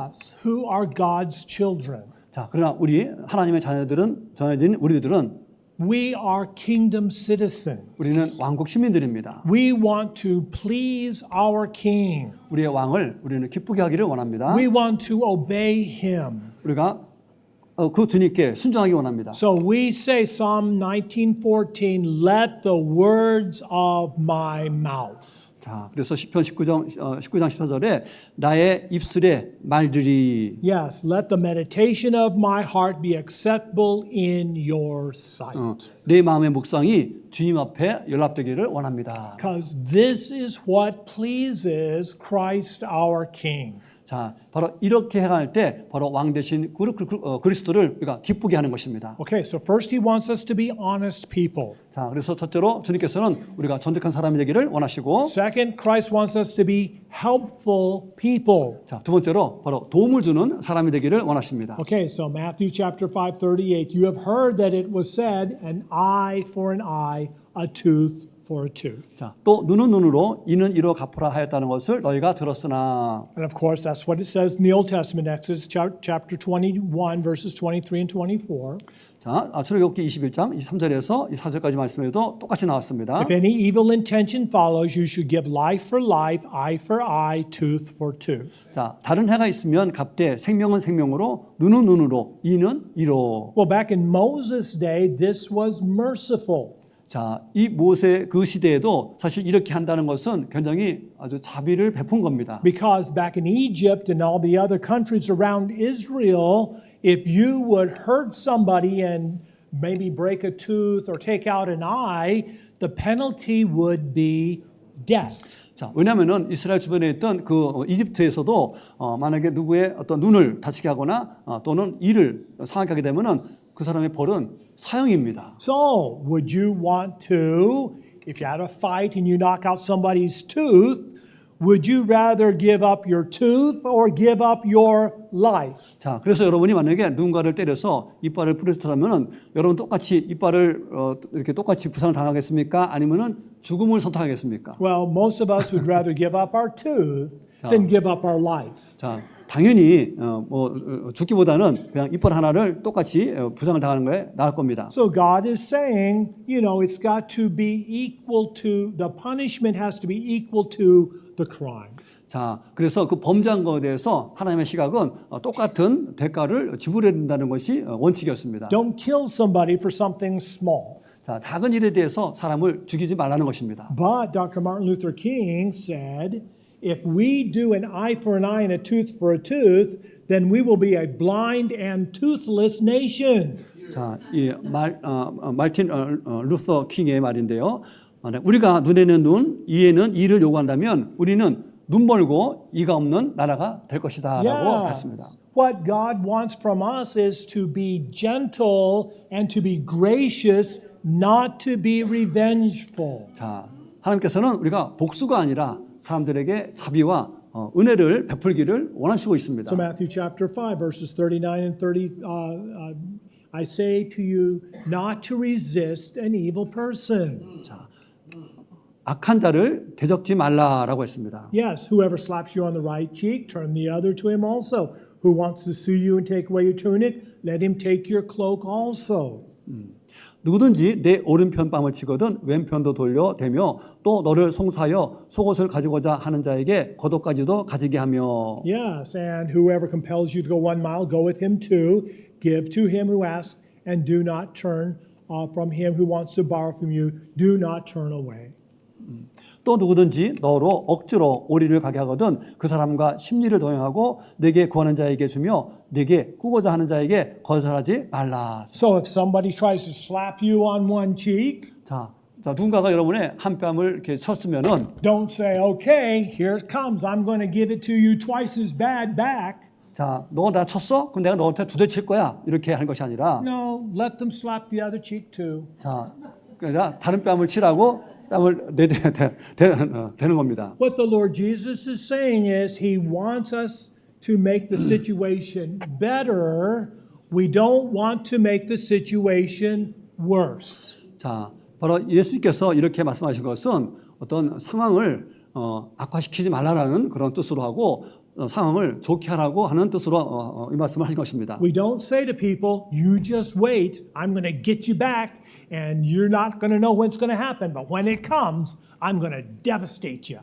[SPEAKER 1] us who are God's children,
[SPEAKER 2] 자, 그러나 우리 하나님의 자녀들인 우리들은
[SPEAKER 1] we are kingdom citizens.
[SPEAKER 2] 우리는 왕국 시민들입니다.
[SPEAKER 1] We want to please our king.
[SPEAKER 2] 우리의 왕을 우리는 기쁘게 하기를 원합니다.
[SPEAKER 1] We want to obey him.
[SPEAKER 2] 우리가 그 주님께 순종하기 원합니다.
[SPEAKER 1] So we say Psalm 19:14, let the words of my mouth.
[SPEAKER 2] 자, 그래서 시편 19장 14절에 나의 입술의 말들이
[SPEAKER 1] Yes, let the meditation of my heart be acceptable in your sight.
[SPEAKER 2] 내 마음의 묵상이 주님 앞에 연락되기를 원합니다.
[SPEAKER 1] Because this is what pleases Christ our King.
[SPEAKER 2] 자, 바로 이렇게 행할 때 바로 왕 대신 그리스도를 우리가 기쁘게 하는 것입니다.
[SPEAKER 1] Okay, so first he wants us to be honest people.
[SPEAKER 2] 자, 그래서 첫째로 주님께서는 우리가 정직한 사람이 되기를 원하시고,
[SPEAKER 1] Second, Christ wants us to be helpful people.
[SPEAKER 2] 자, 두 번째로 바로 도움을 주는 사람이 되기를 원하십니다.
[SPEAKER 1] Okay, so Matthew chapter 5:38, you have heard that it was said, an eye for an eye, a tooth for a tooth.
[SPEAKER 2] 자, 또 눈은 눈으로 이는 이로 갚으라 하였다는 것을 너희가 들었으나,
[SPEAKER 1] And of course, that's what it says in the Old Testament, Exodus chapter 21, verses 23 and 24.
[SPEAKER 2] 자, 출애굽기 21장 23절에서 24절까지 말씀에도 똑같이 나왔습니다.
[SPEAKER 1] If any evil intention follows, you should give life for life, eye for eye, tooth for tooth.
[SPEAKER 2] 자, 다른 해가 있으면 갚되 생명은 생명으로 눈은 눈으로 이는 이로.
[SPEAKER 1] Well, back in Moses' day, this was merciful.
[SPEAKER 2] 자, 이 모세 그 시대에도 사실 이렇게 한다는 것은 굉장히 아주 자비를 베푼 겁니다.
[SPEAKER 1] Because back in Egypt and all the other countries around Israel, if you would hurt somebody and maybe break a tooth or take out an eye, the penalty would be death.
[SPEAKER 2] 자, 왜냐하면은 이스라엘 주변에 있던 그 이집트에서도 만약에 누구의 어떤 눈을 다치게 하거나 또는 이를 상하게 하게 되면은 그 사람의 벌은 사형입니다.
[SPEAKER 1] So, would you want to, if you had a fight and you knock out somebody's tooth, would you rather give up your tooth or give up your life?
[SPEAKER 2] 자, 그래서 여러분이 만약에 누군가를 때려서 이빨을 부러뜨리면은 여러분 똑같이 이빨을 이렇게 똑같이 부상을 당하겠습니까? 아니면은 죽음을 선택하겠습니까?
[SPEAKER 1] Well, most of us would rather give up our tooth than give up our life.
[SPEAKER 2] 자, 당연히 죽기보다는 그냥 이빨 하나를 똑같이 부상을 당하는 거에 나을 겁니다.
[SPEAKER 1] So God is saying, it's got to be equal to, the punishment has to be equal to the crime.
[SPEAKER 2] 자, 그래서 그 범죄한 것에 대해서 하나님의 시각은 똑같은 대가를 지불해야 된다는 것이 원칙이었습니다.
[SPEAKER 1] Don't kill somebody for something small.
[SPEAKER 2] 자, 작은 일에 대해서 사람을 죽이지 말라는 것입니다.
[SPEAKER 1] But Dr. Martin Luther King said, if we do an eye for an eye and a tooth for a tooth, then we will be a blind and toothless nation.
[SPEAKER 2] 자, 이 말틴 루터 킹의 말인데요. 우리가 눈에는 눈, 이에는 이를 요구한다면 우리는 눈 멀고 이가 없는 나라가 될 것이다라고 했습니다.
[SPEAKER 1] What God wants from us is to be gentle and to be gracious, not to be revengeful.
[SPEAKER 2] 자, 하나님께서는 우리가 복수가 아니라 사람들에게 자비와 은혜를 베풀기를 원하시고 있습니다.
[SPEAKER 1] So Matthew chapter 5 verses 39 and 30 I say to you not to resist an evil person.
[SPEAKER 2] 자, 악한 자를 대적지 말라라고 했습니다.
[SPEAKER 1] Yes, whoever slaps you on the right cheek, turn the other to him also. Who wants to sue you and take away your tunic, let him take your cloak also.
[SPEAKER 2] 누구든지 내 오른편 뺨을 치거든 왼편도 돌려대며 또 너를 송사하여 속옷을 가지고자 하는 자에게 겉옷까지도 가지게 하며.
[SPEAKER 1] Yes, and whoever compels you to go 1 mile, go with him 2. Give to him who asks, and do not turn from him who wants to borrow from you. Do not turn away.
[SPEAKER 2] 또 누구든지 너로 억지로 오리를 가게 하거든 그 사람과 심리를 동행하고 내게 구하는 자에게 주며 내게 꾸고자 하는 자에게 거절하지 말라.
[SPEAKER 1] So if somebody tries to slap you on one cheek,
[SPEAKER 2] 자, 누군가가 여러분의 한 뺨을 이렇게 쳤으면은
[SPEAKER 1] don't say, okay, here it comes. I'm going to give it to you twice as bad back.
[SPEAKER 2] 자, 너 나 쳤어? 그럼 내가 너한테 2대 칠 거야. 이렇게 하는 것이 아니라
[SPEAKER 1] No, let them slap the other cheek too.
[SPEAKER 2] 자, 그러니까 다른 뺨을 치라고 뺨을 대는 겁니다.
[SPEAKER 1] What the Lord Jesus is saying is He wants us to make the situation better. We don't want to make the situation worse.
[SPEAKER 2] 자, 바로 예수님께서 이렇게 말씀하신 것은 어떤 상황을 악화시키지 말라라는 그런 뜻으로 하고 상황을 좋게 하라고 하는 뜻으로 이 말씀을 하신 것입니다.
[SPEAKER 1] We don't say to people, you just wait, I'm going to get you back, and you're not going to know when it's going to happen, but when it comes, I'm going to devastate you.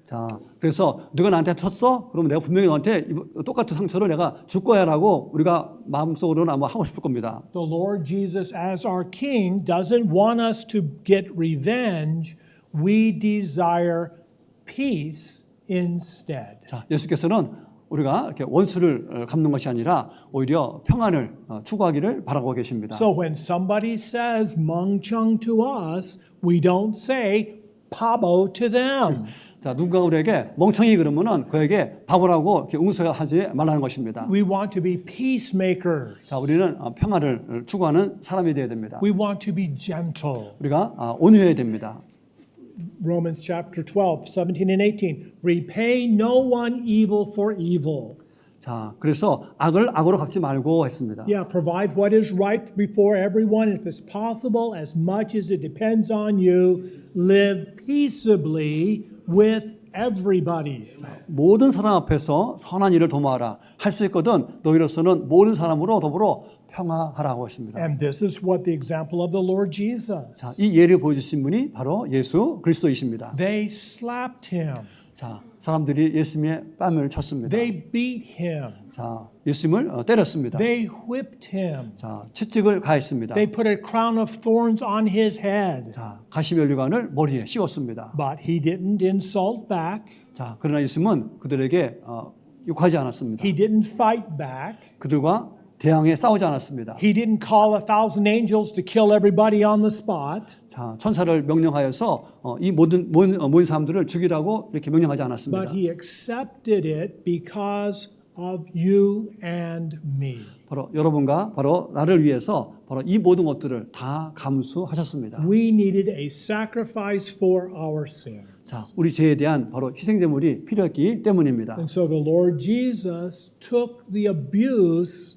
[SPEAKER 2] 자, 그래서 누가 나한테 쳤어? 그럼 내가 분명히 너한테 똑같은 상처를 내가 줄 거야라고 우리가 마음속으로는 아마 하고 싶을 겁니다.
[SPEAKER 1] The Lord Jesus, as our King, doesn't want us to get revenge. We desire peace instead.
[SPEAKER 2] 자, 예수께서는 우리가 이렇게 원수를 갚는 것이 아니라 오히려 평안을 추구하기를 바라고 계십니다.
[SPEAKER 1] So when somebody says 멍청 to us, we don't say 바보 to them.
[SPEAKER 2] 자, 누군가 우리에게 멍청이 그러면은 그에게 바보라고 이렇게 응수하지 말라는 것입니다.
[SPEAKER 1] We want to be peacemakers.
[SPEAKER 2] 자, 우리는 평화를 추구하는 사람이 되어야 됩니다.
[SPEAKER 1] We want to be gentle.
[SPEAKER 2] 우리가 온유해야 됩니다.
[SPEAKER 1] Romans chapter 12, 17 and 18. Repay no one evil for evil.
[SPEAKER 2] 자, 그래서 악을 악으로 갚지 말고 했습니다.
[SPEAKER 1] Yeah, provide what is right before everyone. If it's possible, as much as it depends on you, live peaceably with everybody.
[SPEAKER 2] 모든 사람 앞에서 선한 일을 도모하라. 할 수 있거든 너희로서는 모든 사람으로 더불어 평화하라고 했습니다.
[SPEAKER 1] And this is what the example of the Lord Jesus.
[SPEAKER 2] 자, 이 예를 보여주신 분이 바로 예수 그리스도이십니다.
[SPEAKER 1] They slapped him.
[SPEAKER 2] 자, 사람들이 예수님의 뺨을 쳤습니다.
[SPEAKER 1] They beat him.
[SPEAKER 2] 자, 예수님을 때렸습니다.
[SPEAKER 1] They whipped him.
[SPEAKER 2] 자, 채찍을 가했습니다.
[SPEAKER 1] They put a crown of thorns on his head.
[SPEAKER 2] 자, 가시면류관을 머리에 씌웠습니다.
[SPEAKER 1] But he didn't insult back.
[SPEAKER 2] 자, 그러나 예수님은 그들에게 욕하지 않았습니다.
[SPEAKER 1] He didn't fight back.
[SPEAKER 2] 그들과 대항해 싸우지 않았습니다.
[SPEAKER 1] He didn't call 1,000 angels to kill everybody on the spot.
[SPEAKER 2] 자, 천사를 명령하여서 이 모든 사람들을 죽이라고 이렇게 명령하지 않았습니다.
[SPEAKER 1] But he accepted it because of you and me.
[SPEAKER 2] 바로 여러분과 바로 나를 위해서 바로 이 모든 것들을 다 감수하셨습니다.
[SPEAKER 1] We needed a sacrifice for our sin.
[SPEAKER 2] 자, 우리 죄에 대한 바로 희생제물이 필요했기 때문입니다.
[SPEAKER 1] And so the Lord Jesus took the abuse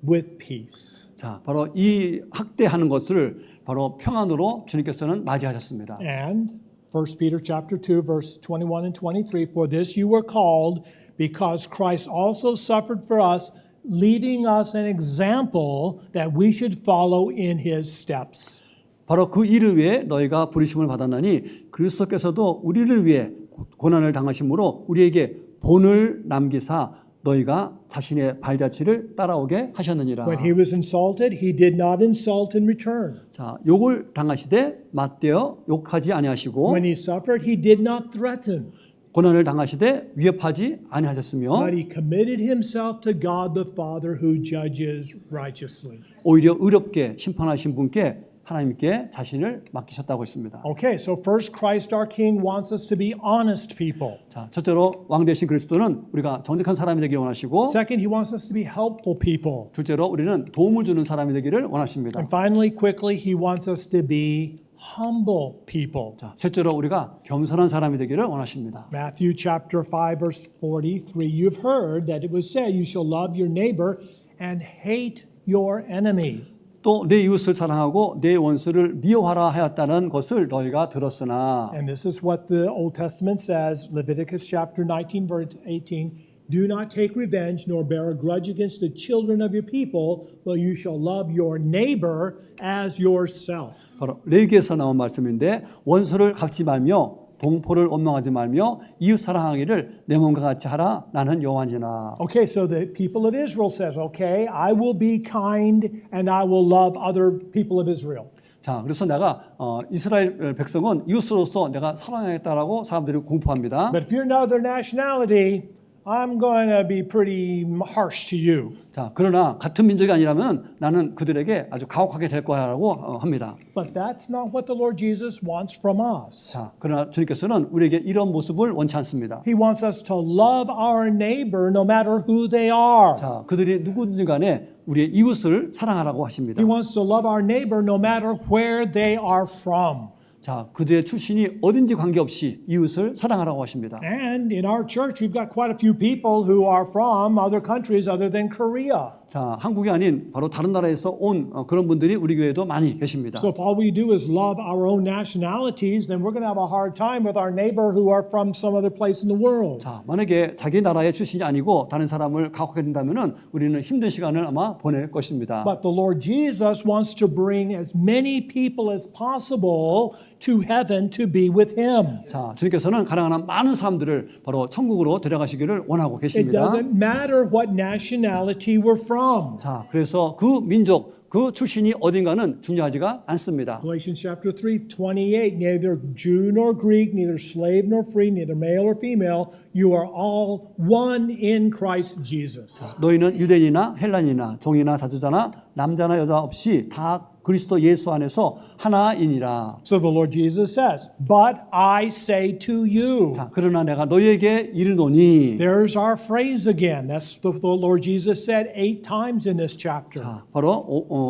[SPEAKER 1] with peace.
[SPEAKER 2] 자, 바로 이 학대하는 것을 바로 평안으로 주님께서는 맞이하셨습니다.
[SPEAKER 1] And 1 Peter chapter 2 verse 21 and 23 for this you were called because Christ also suffered for us leaving us an example that we should follow in his steps.
[SPEAKER 2] 바로 그 일을 위해 너희가 부르심을 받았나니 그리스도께서도 우리를 위해 고난을 당하심으로 우리에게 본을 남기사 너희가 자신의 발자취를 따라오게 하셨느니라.
[SPEAKER 1] When he was insulted, he did not insult in return.
[SPEAKER 2] 자, 욕을 당하시되 맞대어 욕하지 아니하시고
[SPEAKER 1] When he suffered, he did not threaten.
[SPEAKER 2] 고난을 당하시되 위협하지 아니하셨으며
[SPEAKER 1] But he committed himself to God the Father who judges righteously.
[SPEAKER 2] 오히려 의롭게 심판하신 분께 하나님께 자신을 맡기셨다고 했습니다.
[SPEAKER 1] Okay, so first Christ our King wants us to be honest people.
[SPEAKER 2] 자, 첫째로 왕 대신 그리스도는 우리가 정직한 사람이 되기를 원하시고
[SPEAKER 1] Second, he wants us to be helpful people.
[SPEAKER 2] 둘째로 우리는 도움을 주는 사람이 되기를 원하십니다.
[SPEAKER 1] And finally, quickly, he wants us to be humble people.
[SPEAKER 2] 자, 셋째로 우리가 겸손한 사람이 되기를 원하십니다.
[SPEAKER 1] Matthew chapter 5 verse 43, you've heard that it was said, you shall love your neighbor and hate your enemy.
[SPEAKER 2] 또 내 이웃을 사랑하고 내 원수를 미워하라 하였다는 것을 너희가 들었으나
[SPEAKER 1] And this is what the Old Testament says, Leviticus chapter 19 verse 18, do not take revenge nor bear a grudge against the children of your people, but you shall love your neighbor as yourself.
[SPEAKER 2] 바로 레위기에서 나온 말씀인데 원수를 갚지 말며 동포를 원망하지 말며 이웃 사랑하기를 내 몸과 같이 하라 나는 여호와니라.
[SPEAKER 1] Okay, so the people of Israel says, okay, I will be kind and I will love other people of Israel.
[SPEAKER 2] 자, 그래서 내가 이스라엘 백성은 이웃으로서 내가 사랑하겠다라고 사람들이 공포합니다.
[SPEAKER 1] But if you're another nationality, I'm going to be pretty harsh to you.
[SPEAKER 2] 자, 그러나 같은 민족이 아니라면 나는 그들에게 아주 가혹하게 될 거야라고 합니다.
[SPEAKER 1] But that's not what the Lord Jesus wants from us.
[SPEAKER 2] 자, 그러나 주님께서는 우리에게 이런 모습을 원치 않습니다.
[SPEAKER 1] He wants us to love our neighbor no matter who they are.
[SPEAKER 2] 자, 그들이 누구든지 간에 우리의 이웃을 사랑하라고 하십니다.
[SPEAKER 1] He wants to love our neighbor no matter where they are from.
[SPEAKER 2] 자, 그들의 출신이 어딘지 관계없이 이웃을 사랑하라고 하십니다.
[SPEAKER 1] And in our church, we've got quite a few people who are from other countries other than Korea.
[SPEAKER 2] 자, 한국이 아닌 바로 다른 나라에서 온 그런 분들이 우리 교회에도 많이 계십니다.
[SPEAKER 1] So if all we do is love our own nationalities, then we're going to have a hard time with our neighbor who are from some other place in the world.
[SPEAKER 2] 자, 만약에 자기 나라의 출신이 아니고 다른 사람을 가혹하게 된다면은 우리는 힘든 시간을 아마 보낼 것입니다.
[SPEAKER 1] But the Lord Jesus wants to bring as many people as possible to heaven to be with Him.
[SPEAKER 2] 자, 주님께서는 가능한 한 많은 사람들을 바로 천국으로 데려가시기를 원하고
[SPEAKER 1] It
[SPEAKER 2] 계십니다.
[SPEAKER 1] doesn't matter what nationality we're from.
[SPEAKER 2] 자, 그래서 그 민족, 그 출신이 어딘가는 중요하지가 않습니다.
[SPEAKER 1] Galatians chapter 3, 28, neither Jew nor Greek, neither slave nor free, neither male or female, you are all one in Christ Jesus.
[SPEAKER 2] 너희는 유대인이나 헬란이나 종이나 자주자나 남자나 여자 없이 다 그리스도 예수 안에서 하나이니라.
[SPEAKER 1] So the Lord Jesus says, but I say to you.
[SPEAKER 2] 자, 그러나 내가 너희에게 이르노니.
[SPEAKER 1] There's our phrase again. That's the Lord Jesus said 8 times in this chapter.
[SPEAKER 2] 자, 바로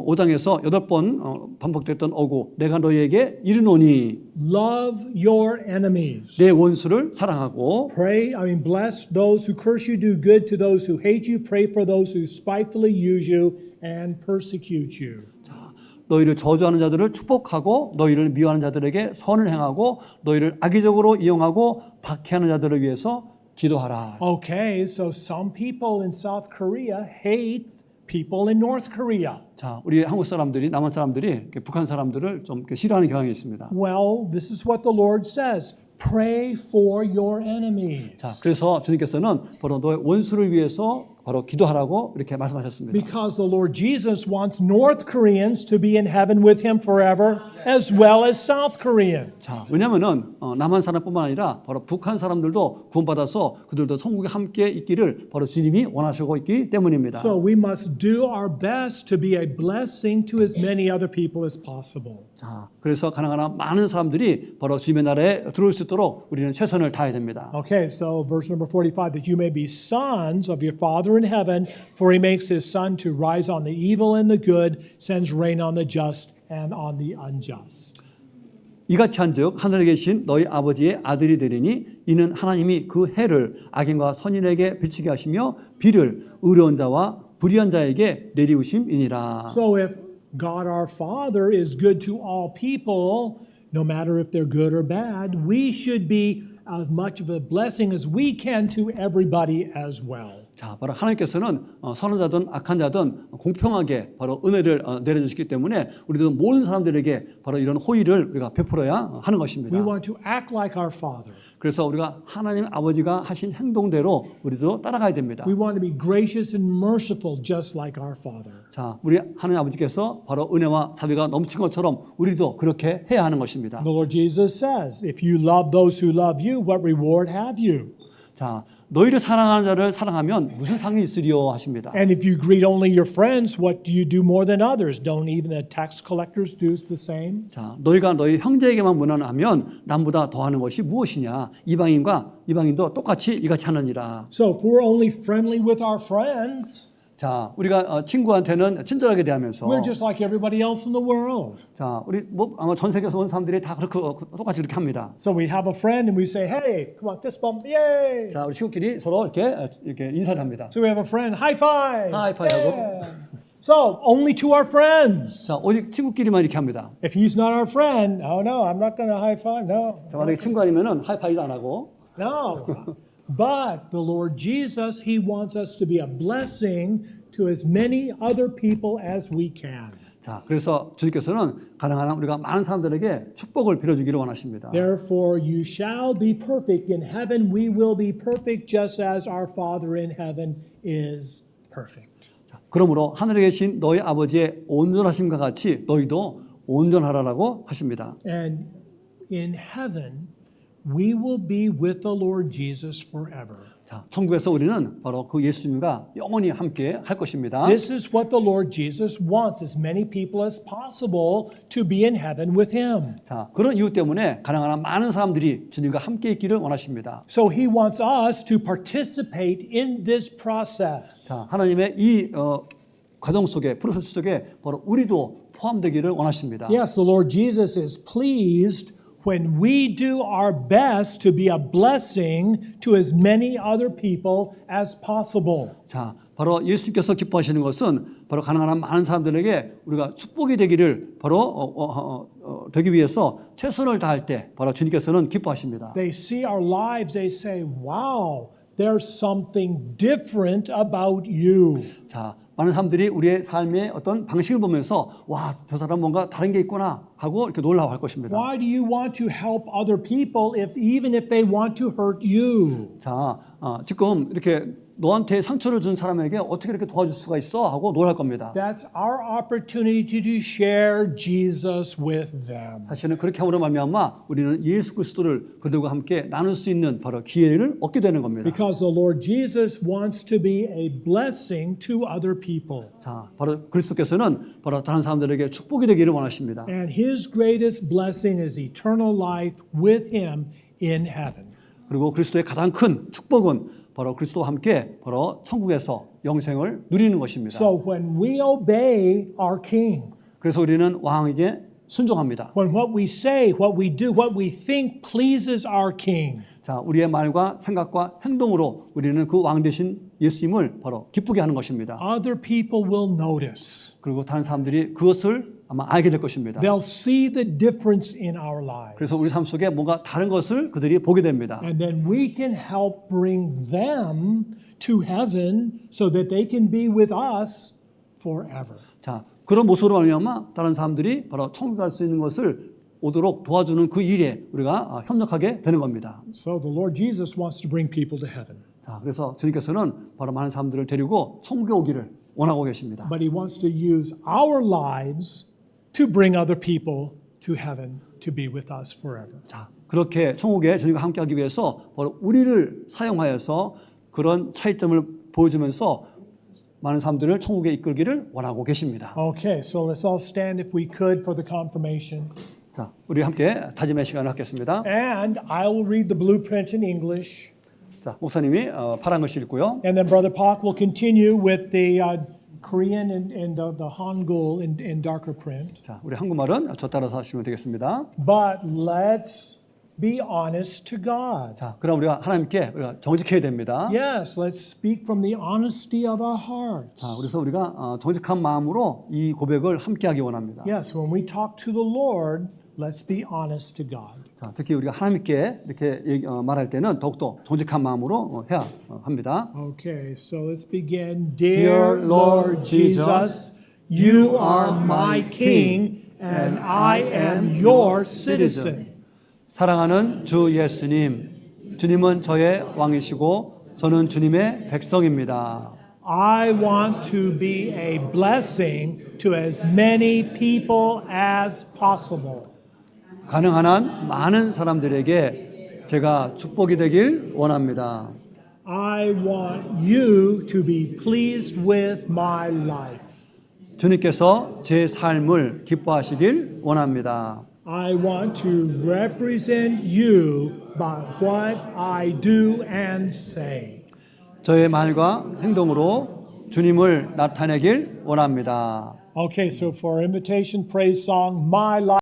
[SPEAKER 2] 5장에서 8번 반복됐던 어구. 내가 너희에게 이르노니.
[SPEAKER 1] Love your enemies.
[SPEAKER 2] 내 원수를 사랑하고.
[SPEAKER 1] Bless those who curse you, do good to those who hate you, pray for those who spitefully use you and persecute you.
[SPEAKER 2] 너희를 저주하는 자들을 축복하고 너희를 미워하는 자들에게 선을 행하고 너희를 악의적으로 이용하고 박해하는 자들을 위해서 기도하라.
[SPEAKER 1] Okay, so some people in South Korea hate people in North Korea.
[SPEAKER 2] 자, 우리 한국 사람들이 남한 사람들이 북한 사람들을 좀 싫어하는 경향이 있습니다.
[SPEAKER 1] Well, this is what the Lord says. Pray for your enemies.
[SPEAKER 2] 자, 그래서 주님께서는 바로 너의 원수를 위해서 바로 기도하라고 이렇게 말씀하셨습니다.
[SPEAKER 1] Because the Lord Jesus wants North Koreans to be in heaven with Him forever, as well as South Koreans.
[SPEAKER 2] 자, 왜냐하면은 남한 사람뿐만 아니라 바로 북한 사람들도 구원받아서 그들도 천국에 함께 있기를 바로 주님이 원하시고 있기 때문입니다.
[SPEAKER 1] So we must do our best to be a blessing to as many other people as possible.
[SPEAKER 2] 자, 그래서 가능한 한 많은 사람들이 바로 주님의 나라에 들어올 수 있도록 우리는 최선을 다해야 됩니다.
[SPEAKER 1] Okay, so verse number 45, that you may be sons of your Father in heaven, for He makes His sun to rise on the evil and the good, sends rain on the just and on the unjust.
[SPEAKER 2] 이같이 한즉 하늘에 계신 너희 아버지의 아들이 되리니 이는 하나님이 그 해를 악인과 선인에게 비치게 하시며 비를 의로운 자와 불의한 자에게 내리우심이니라.
[SPEAKER 1] So if God our Father is good to all people, no matter if they're good or bad, we should be as much of a blessing as we can to everybody as well.
[SPEAKER 2] 자, 바로 하나님께서는 선한 자든 악한 자든 공평하게 바로 은혜를 내려주시기 때문에 우리도 모든 사람들에게 바로 이런 호의를 우리가 베풀어야 하는 것입니다.
[SPEAKER 1] We want to act like our Father.
[SPEAKER 2] 그래서 우리가 하나님 아버지가 하신 행동대로 우리도 따라가야 됩니다.
[SPEAKER 1] We want to be gracious and merciful just like our Father.
[SPEAKER 2] 자, 우리 하나님 아버지께서 바로 은혜와 자비가 넘친 것처럼 우리도 그렇게 해야 하는 것입니다.
[SPEAKER 1] The Lord Jesus says, if you love those who love you, what reward have you?
[SPEAKER 2] 자, 너희를 사랑하는 자를 사랑하면 무슨 상이 있으리요 하십니다.
[SPEAKER 1] And if you greet only your friends, what do you do more than others? Don't even the tax collectors do the same?
[SPEAKER 2] 자, 너희가 너희 형제에게만 문안하면 남보다 더하는 것이 무엇이냐? 이방인도 똑같이 이같이 하느니라.
[SPEAKER 1] So if we're only friendly with our friends,
[SPEAKER 2] 자, 우리가 친구한테는 친절하게 대하면서
[SPEAKER 1] We're just like everybody else in the world.
[SPEAKER 2] 자, 우리 뭐 아마 전 세계에서 온 사람들이 다 그렇게 똑같이 그렇게 합니다.
[SPEAKER 1] So we have a friend and we say, hey, come on, fist bump, yay.
[SPEAKER 2] 자, 우리 친구끼리 서로 이렇게 인사를 합니다.
[SPEAKER 1] So we have a friend, high five.
[SPEAKER 2] High five 하고.
[SPEAKER 1] Yeah. So only to our friends.
[SPEAKER 2] 자, 오직 친구끼리만 이렇게 합니다.
[SPEAKER 1] If he's not our friend, oh no, I'm not going to high five. No,
[SPEAKER 2] 자, 만약에 친구 아니면은 하이파이도 안 하고.
[SPEAKER 1] no. But the Lord Jesus, he wants us to be a blessing to as many other people as we can.
[SPEAKER 2] 자, 그래서 주님께서는 가능한 한 우리가 많은 사람들에게 축복을 빌어주기를 원하십니다.
[SPEAKER 1] Therefore, you shall be perfect in heaven. We will be perfect just as our Father in heaven is perfect.
[SPEAKER 2] 자, 그러므로 하늘에 계신 너희 아버지의 온전하심과 같이 너희도 온전하라라고 하십니다.
[SPEAKER 1] And in heaven, we will be with the Lord Jesus forever.
[SPEAKER 2] 자, 천국에서 우리는 바로 그 예수님과 영원히 함께 할 것입니다.
[SPEAKER 1] This is what the Lord Jesus wants as many people as possible to be in heaven with him.
[SPEAKER 2] 자, 그런 이유 때문에 가능한 한 많은 사람들이 주님과 함께 있기를 원하십니다.
[SPEAKER 1] So he wants us to participate in this process.
[SPEAKER 2] 자, 하나님의 이 과정 속에 프로세스 속에 바로 우리도 포함되기를 원하십니다.
[SPEAKER 1] Yes, the Lord Jesus is pleased when we do our best to be a blessing to as many other people as possible.
[SPEAKER 2] 자, 바로 예수님께서 기뻐하시는 것은 바로 가능한 한 많은 사람들에게 우리가 축복이 되기를 바로 되기 위해서 최선을 다할 때 바로 주님께서는 기뻐하십니다.
[SPEAKER 1] They see our lives, they say, wow, there's something different about you.
[SPEAKER 2] 자, 많은 사람들이 우리의 삶의 어떤 방식을 보면서 와, 저 사람 뭔가 다른 게 있구나 하고 이렇게 놀라워할 것입니다.
[SPEAKER 1] Why do you want to help other people even if they want to hurt you?
[SPEAKER 2] 자, 지금 이렇게 너한테 상처를 준 사람에게 어떻게 이렇게 도와줄 수가 있어 하고 놀랄 겁니다.
[SPEAKER 1] That's our opportunity to share Jesus with them.
[SPEAKER 2] 사실은 그렇게 함으로 말미암아 우리는 예수 그리스도를 그들과 함께 나눌 수 있는 바로 기회를 얻게 되는 겁니다.
[SPEAKER 1] Because the Lord Jesus wants to be a blessing to other people.
[SPEAKER 2] 자, 바로 그리스도께서는 바로 다른 사람들에게 축복이 되기를 원하십니다.
[SPEAKER 1] And his greatest blessing is eternal life with him in heaven.
[SPEAKER 2] 그리고 그리스도의 가장 큰 축복은 바로 그리스도와 함께 바로 천국에서 영생을 누리는 것입니다.
[SPEAKER 1] So when we obey our king,
[SPEAKER 2] 그래서 우리는 왕에게 순종합니다.
[SPEAKER 1] when what we say, what we do, what we think pleases our king,
[SPEAKER 2] 자, 우리의 말과 생각과 행동으로 우리는 그 왕 되신 예수님을 바로 기쁘게 하는 것입니다.
[SPEAKER 1] other people will notice.
[SPEAKER 2] 그리고 다른 사람들이 그것을 아마 알게 될 것입니다.
[SPEAKER 1] They'll see the difference in our lives.
[SPEAKER 2] 그래서 우리 삶 속에 뭔가 다른 것을 그들이 보게 됩니다.
[SPEAKER 1] And then we can help bring them to heaven so that they can be with us forever.
[SPEAKER 2] 자, 그런 모습으로 말미암아 다른 사람들이 바로 천국 갈 수 있는 것을 오도록 도와주는 그 일에 우리가 협력하게 되는 겁니다.
[SPEAKER 1] So the Lord Jesus wants to bring people to heaven.
[SPEAKER 2] 자, 그래서 주님께서는 바로 많은 사람들을 데리고 천국에 오기를 원하고 계십니다.
[SPEAKER 1] But he wants to use our lives to bring other people to heaven to be with us forever.
[SPEAKER 2] 자, 그렇게 천국에 주님과 함께하기 위해서 바로 우리를 사용하여서 그런 차이점을 보여주면서 많은 사람들을 천국에 이끌기를 원하고 계십니다.
[SPEAKER 1] Okay, so let's all stand if we could for the confirmation.
[SPEAKER 2] 자, 우리 함께 다짐의 시간을 갖겠습니다.
[SPEAKER 1] And I will read the blueprint in English.
[SPEAKER 2] 자, 목사님이 파란 글씨 읽고요.
[SPEAKER 1] And then Brother Park will continue with the Korean and the Hangul in darker print.
[SPEAKER 2] 자, 우리 한국말은 저 따라서 하시면 되겠습니다.
[SPEAKER 1] But let's be honest to God.
[SPEAKER 2] 자, 그럼 우리가 하나님께 우리가 정직해야 됩니다.
[SPEAKER 1] Yes, let's speak from the honesty of our hearts.
[SPEAKER 2] 자, 그래서 우리가 정직한 마음으로 이 고백을 함께하기 원합니다.
[SPEAKER 1] Yes, when we talk to the Lord, let's be honest to God.
[SPEAKER 2] 자, 특히 우리가 하나님께 이렇게 말할 때는 더욱더 정직한 마음으로 해야 합니다.
[SPEAKER 1] Okay, so let's begin. Dear Lord Jesus, you are my king and I am your citizen.
[SPEAKER 2] 사랑하는 주 예수님, 주님은 저의 왕이시고 저는 주님의 백성입니다.
[SPEAKER 1] I want to be a blessing to as many people as possible.
[SPEAKER 2] 가능한 한 많은 사람들에게 제가 축복이 되길 원합니다.
[SPEAKER 1] I want you to be pleased with my life.
[SPEAKER 2] 주님께서 제 삶을 기뻐하시길 원합니다.
[SPEAKER 1] I want to represent you by what I do and say.
[SPEAKER 2] 저의 말과 행동으로 주님을 나타내길 원합니다.
[SPEAKER 1] Okay, so for our invitation praise song, My Life.